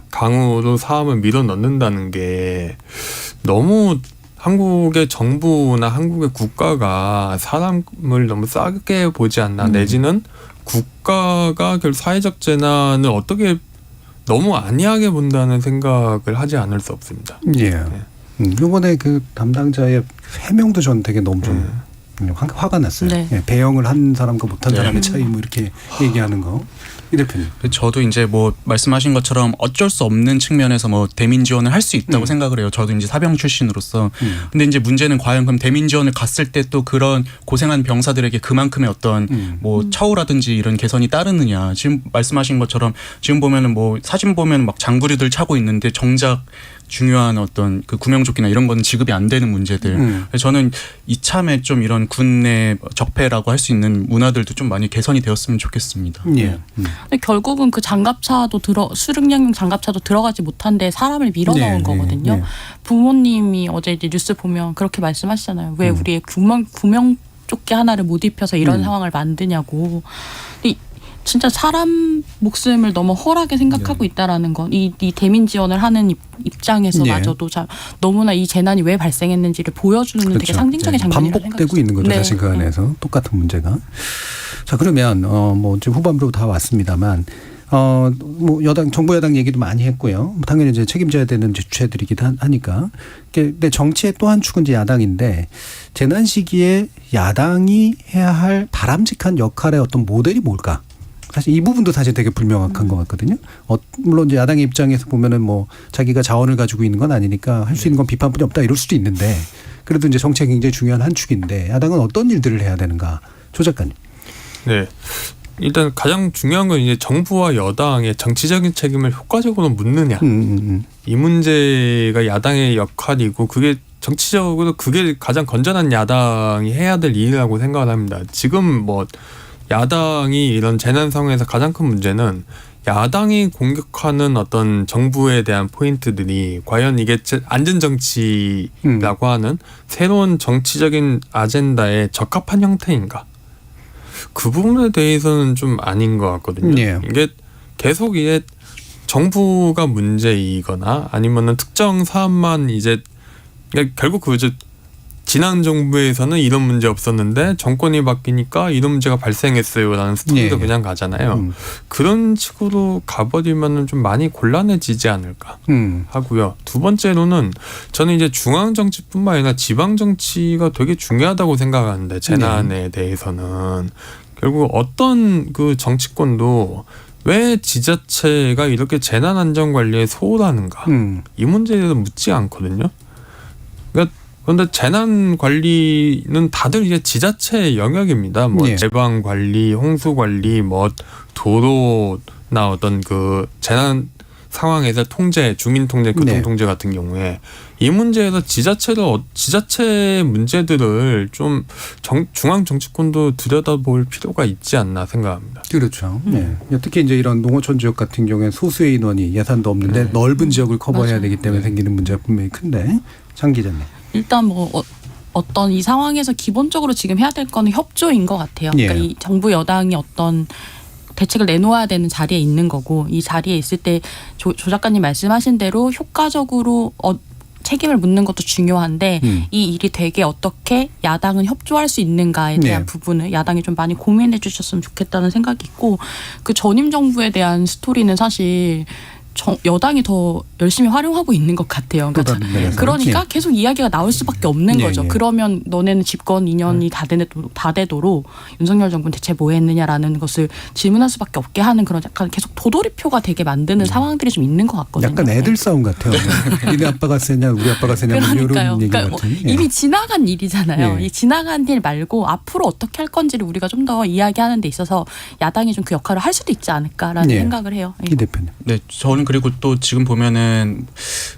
강으로 사람을 밀어 넣는다는 게 너무 한국의 정부나 한국의 국가가 사람을 너무 싸게 보지 않나 내지는 국가가 결국 사회적 재난을 어떻게 너무 안이하게 본다는 생각을 하지 않을 수 없습니다. 예. 이번에 그 담당자의 해명도 전 되게 너무 좀 화가 났어요. 네. 예, 배영을 한 사람과 못한 사람의 차이 뭐 이렇게 얘기하는 거. 이 대표님. 저도 이제 뭐 말씀하신 것처럼 어쩔 수 없는 측면에서 뭐 대민 지원을 할 수 있다고 생각을 해요. 저도 이제 사병 출신으로서. 근데 이제 문제는 과연 그럼 대민 지원을 갔을 때 또 그런 고생한 병사들에게 그만큼의 어떤 뭐 처우라든지 이런 개선이 따르느냐. 지금 말씀하신 것처럼 지금 보면은 뭐 사진 보면 막 장구리들 차고 있는데 정작 중요한 어떤 그 구명조끼나 이런 거는 지급이 안 되는 문제들. 그래서 저는 이참에 좀 이런 군내 적폐라고 할 수 있는 문화들도 좀 많이 개선이 되었으면 좋겠습니다. 예. 근데 결국은 그 장갑차도 수륙량용 장갑차도 들어가지 못한데 사람을 밀어넣은 네, 거거든요. 네. 부모님이 어제 이제 뉴스 보면 그렇게 말씀하시잖아요. 왜 우리의 구명조끼 하나를 못 입혀서 이런 상황을 만드냐고. 진짜 사람 목숨을 너무 헐하게 생각하고 있다라는 건 이 대민 지원을 하는 입장에서마저도 너무나 이 재난이 왜 발생했는지를 보여주는 그렇죠. 되게 상징적인 장면이라고 반복되고 생각했어요. 있는 거죠. 사실 그 안에서 똑같은 문제가. 자 그러면 뭐 지금 후반부로 다 왔습니다만 뭐 여당 정부 여당 얘기도 많이 했고요. 당연히 이제 책임져야 되는 주체들이기도 하니까. 근데 정치의 또 한 축은 이제 야당인데 재난 시기에 야당이 해야 할 바람직한 역할의 어떤 모델이 뭘까? 사실 이 부분도 사실 되게 불명확한 것 같거든요. 물론 이제 야당의 입장에서 보면은 뭐 자기가 자원을 가지고 있는 건 아니니까 할 수 있는 건 비판뿐이 없다 이럴 수도 있는데 그래도 이제 정치가 굉장히 중요한 한 축인데 야당은 어떤 일들을 해야 되는가? 조 작가님. 네. 일단 가장 중요한 건 이제 정부와 여당의 정치적인 책임을 효과적으로 묻느냐. 이 문제가 야당의 역할이고 그게 정치적으로 그게 가장 건전한 야당이 해야 될 일이라고 생각을 합니다. 지금 뭐 야당이 이런 재난 상황에서 가장 큰 문제는 야당이 공격하는 어떤 정부에 대한 포인트들이 과연 이게 안전정치라고 하는 새로운 정치적인 아젠다에 적합한 형태인가. 그 부분에 대해서는 좀 아닌 것 같거든요. 네. 이게 계속 이게 정부가 문제이거나 아니면은 특정 사안만 이제 결국 그저 지난 정부에서는 이런 문제 없었는데 정권이 바뀌니까 이런 문제가 발생했어요라는 스토리도 네. 그냥 가잖아요. 그런 식으로 가버리면은 좀 많이 곤란해지지 않을까 하고요. 두 번째로는 저는 이제 중앙 정치뿐만 아니라 지방 정치가 되게 중요하다고 생각하는데 재난에 대해서는 결국 어떤 그 정치권도 왜 지자체가 이렇게 재난 안전 관리에 소홀하는가 이 문제에 대해서 묻지 않거든요. 그러니까 그런데 재난 관리는 다들 이제 지자체의 영역입니다. 뭐 예방 관리, 홍수 관리, 뭐 도로나 어떤 그 재난 상황에서 통제, 주민 통제, 교통 통제 같은 경우에 이 문제에서 지자체 문제들을 좀 중앙 정치권도 들여다볼 필요가 있지 않나 생각합니다. 그렇죠. 특히 이제 이런 농어촌 지역 같은 경우에 소수의 인원이 예산도 없는데 넓은 지역을 커버해야 되기 때문에 생기는 문제가 분명히 큰데 장 기자님. 일단 뭐 어떤 이 상황에서 기본적으로 지금 해야 될 거는 협조인 것 같아요. 그러니까 이 정부 여당이 어떤 대책을 내놓아야 되는 자리에 있는 거고 이 자리에 있을 때 조 작가님 말씀하신 대로 효과적으로 책임을 묻는 것도 중요한데 이 일이 되게 어떻게 야당은 협조할 수 있는가에 대한 부분을 야당이 좀 많이 고민해 주셨으면 좋겠다는 생각이 있고 그 전임 정부에 대한 스토리는 사실 여당이 더 열심히 활용하고 있는 것 같아요. 그러니까 계속 이야기가 나올 수밖에 없는 거죠. 그러면 너네는 집권 2년이 다 되도록 윤석열 정부는 대체 뭐 했느냐라는 것을 질문할 수밖에 없게 하는 그런 약간 계속 도돌이표가 되게 만드는 상황들이 좀 있는 것 같거든요. 약간 애들 싸움 같아요. 니네 아빠가 세냐 우리 아빠가 세냐 그러니까요. 이런 얘기 그러니까 같은. 이미 지나간 일이잖아요. 이 지나간 일 말고 앞으로 어떻게 할 건지를 우리가 좀 더 이야기하는 데 있어서 야당이 좀 그 역할을 할 수도 있지 않을까라는 생각을 해요. 이 대표님. 네, 저는 그리고 또 지금 보면은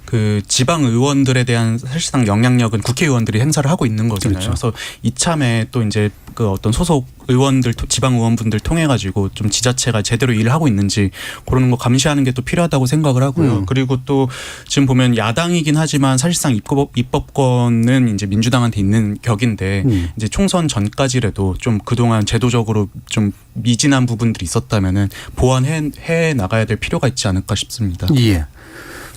그 지방 의원들에 대한 사실상 영향력은 국회의원들이 행사를 하고 있는 거잖아요. 그래서 이참에 또 이제 그 어떤 소속 의원들, 지방 의원분들 통해 가지고 좀 지자체가 제대로 일을 하고 있는지 그러는 거 감시하는 게 또 필요하다고 생각을 하고요. 그리고 또 지금 보면 야당이긴 하지만 사실상 입법권은 이제 민주당한테 있는 격인데 이제 총선 전까지라도 좀 그동안 제도적으로 좀 미진한 부분들이 있었다면은 보완해 나가야 될 필요가 있지 않을까 싶습니다. 예.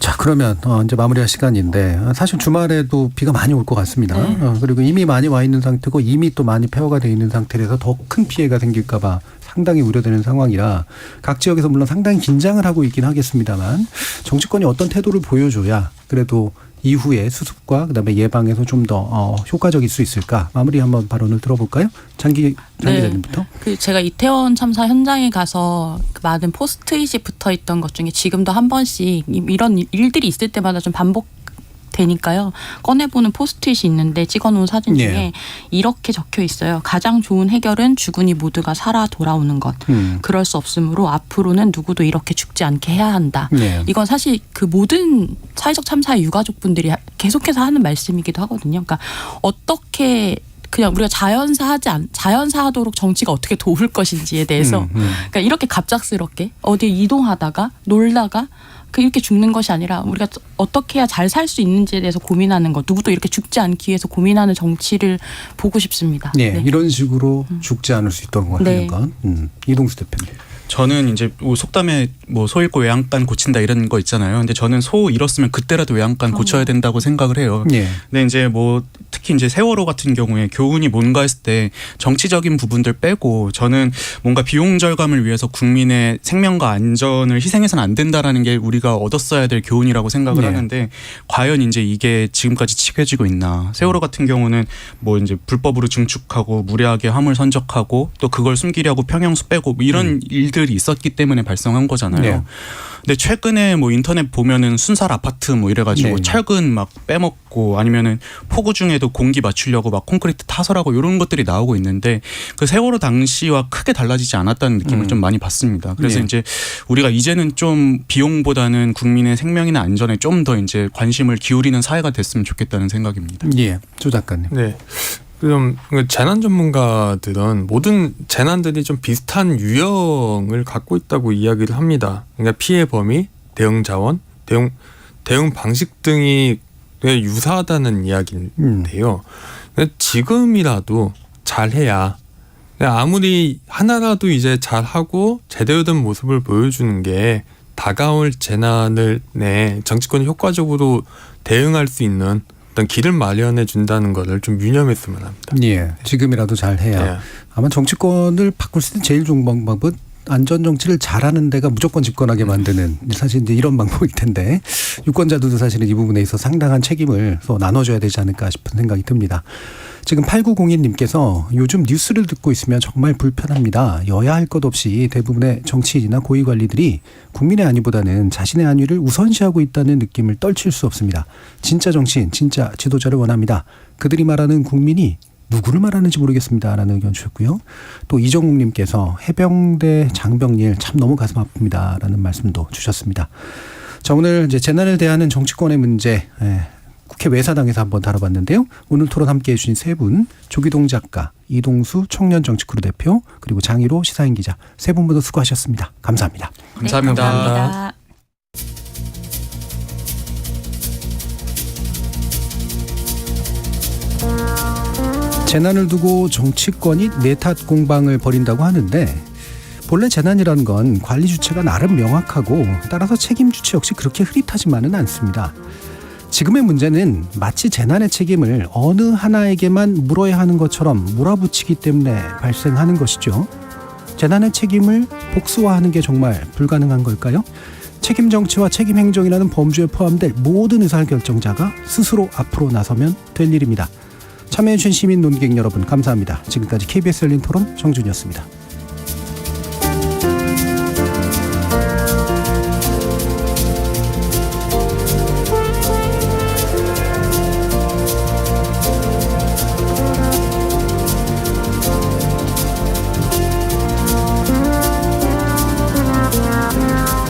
자, 그러면 이제 마무리할 시간인데 사실 주말에도 비가 많이 올 것 같습니다. 그리고 이미 많이 와 있는 상태고 이미 또 많이 폐허가 돼 있는 상태라서 더 큰 피해가 생길까 봐 상당히 우려되는 상황이라 각 지역에서 물론 상당히 긴장을 하고 있긴 하겠습니다만 정치권이 어떤 태도를 보여줘야 그래도 이후에 수습과 그다음에 예방에서 좀 더 효과적일 수 있을까? 마무리 한번 발언을 들어볼까요? 장 기자님부터. 그 제가 이태원 참사 현장에 가서 많은 포스트잇이 붙어 있던 것 중에 지금도 한 번씩 이런 일들이 있을 때마다 좀 반복되니까요. 꺼내보는 포스트잇이 있는데 찍어놓은 사진 중에 이렇게 적혀 있어요. 가장 좋은 해결은 죽으니 모두가 살아 돌아오는 것. 그럴 수 없으므로 앞으로는 누구도 이렇게 죽지 않게 해야 한다. 이건 사실 그 모든 사회적 참사의 유가족분들이 계속해서 하는 말씀이기도 하거든요. 그러니까 어떻게 그냥 우리가 자연사하도록 정치가 어떻게 도울 것인지에 대해서 그러니까 이렇게 갑작스럽게 어디 이동하다가 놀다가 이렇게 죽는 것이 아니라 우리가 어떻게 해야 잘 살 수 있는지에 대해서 고민하는 것, 누구도 이렇게 죽지 않기 위해서 고민하는 정치를 보고 싶습니다. 네. 이런 식으로 죽지 않을 수 있도록 하는 것. 이동수 대표님. 저는 이제 속담에 뭐 소 잃고 외양간 고친다 이런 거 있잖아요. 근데 저는 소 잃었으면 그때라도 외양간 고쳐야 된다고 생각을 해요. 근데 이제 뭐 특히 이제 세월호 같은 경우에 교훈이 뭔가 했을 때 정치적인 부분들 빼고 저는 뭔가 비용 절감을 위해서 국민의 생명과 안전을 희생해서는 안 된다라는 게 우리가 얻었어야 될 교훈이라고 생각을 하는데 과연 이제 이게 지금까지 지켜지고 있나. 세월호 같은 경우는 뭐 이제 불법으로 증축하고 무례하게 화물 선적하고 또 그걸 숨기려고 평형수 빼고 뭐 이런 일들이 있었기 때문에 발생한 거잖아요. 근데 최근에 뭐 인터넷 보면은 순살 아파트 뭐 이래가지고 철근 막 빼먹고 아니면은 폭우 중에도 공기 맞추려고 막 콘크리트 타설하고 이런 것들이 나오고 있는데 그 세월호 당시와 크게 달라지지 않았다는 느낌을 좀 많이 받습니다. 그래서 이제 우리가 이제는 좀 비용보다는 국민의 생명이나 안전에 좀 더 이제 관심을 기울이는 사회가 됐으면 좋겠다는 생각입니다. 예, 조 작가님. 네. 그럼 재난 전문가들은 모든 재난들이 좀 비슷한 유형을 갖고 있다고 이야기를 합니다. 그러니까 피해 범위, 대응 자원, 대응 방식 등이 유사하다는 이야기인데요. 지금이라도 잘해야 아무리 하나라도 이제 잘하고 제대로 된 모습을 보여주는 게 다가올 재난을 정치권이 효과적으로 대응할 수 있는 어떤 길을 마련해 준다는 것을 좀 유념했으면 합니다. 예, 지금이라도 잘해야. 아마 정치권을 바꿀 수 있는 제일 좋은 방법은 안전 정치를 잘하는 데가 무조건 집권하게 만드는 사실 이제 이런 방법일 텐데 유권자들도 사실은 이 부분에 있어서 상당한 책임을 또 나눠줘야 되지 않을까 싶은 생각이 듭니다. 지금 8902님께서 요즘 뉴스를 듣고 있으면 정말 불편합니다. 여야 할 것 없이 대부분의 정치인이나 고위관리들이 국민의 안위보다는 자신의 안위를 우선시하고 있다는 느낌을 떨칠 수 없습니다. 진짜 정치인, 진짜 지도자를 원합니다. 그들이 말하는 국민이 누구를 말하는지 모르겠습니다. 라는 의견 주셨고요. 또 이정욱님께서 해병대 장병일 참 너무 가슴 아픕니다. 라는 말씀도 주셨습니다. 자, 오늘 이제 재난을 대하는 정치권의 문제 국회 외사당에서 한번 다뤄봤는데요. 오늘 토론 함께해 주신 세 분, 조기동 작가, 이동수 청년정치크루 대표, 그리고 장희로 시사인 기자 세 분 모두 수고하셨습니다. 감사합니다. 감사합니다. 감사합니다. 재난을 두고 정치권이 내탓 공방을 벌인다고 하는데 본래 재난이라는 건 관리 주체가 나름 명확하고 따라서 책임 주체 역시 그렇게 흐릿하지만은 않습니다. 지금의 문제는 마치 재난의 책임을 어느 하나에게만 물어야 하는 것처럼 몰아붙이기 때문에 발생하는 것이죠. 재난의 책임을 복수화하는 게 정말 불가능한 걸까요? 책임 정치와 책임 행정이라는 범주에 포함될 모든 의사결정자가 스스로 앞으로 나서면 될 일입니다. 참여해주신 시민 논객 여러분 감사합니다. 지금까지 KBS 열린 토론 정준이었습니다.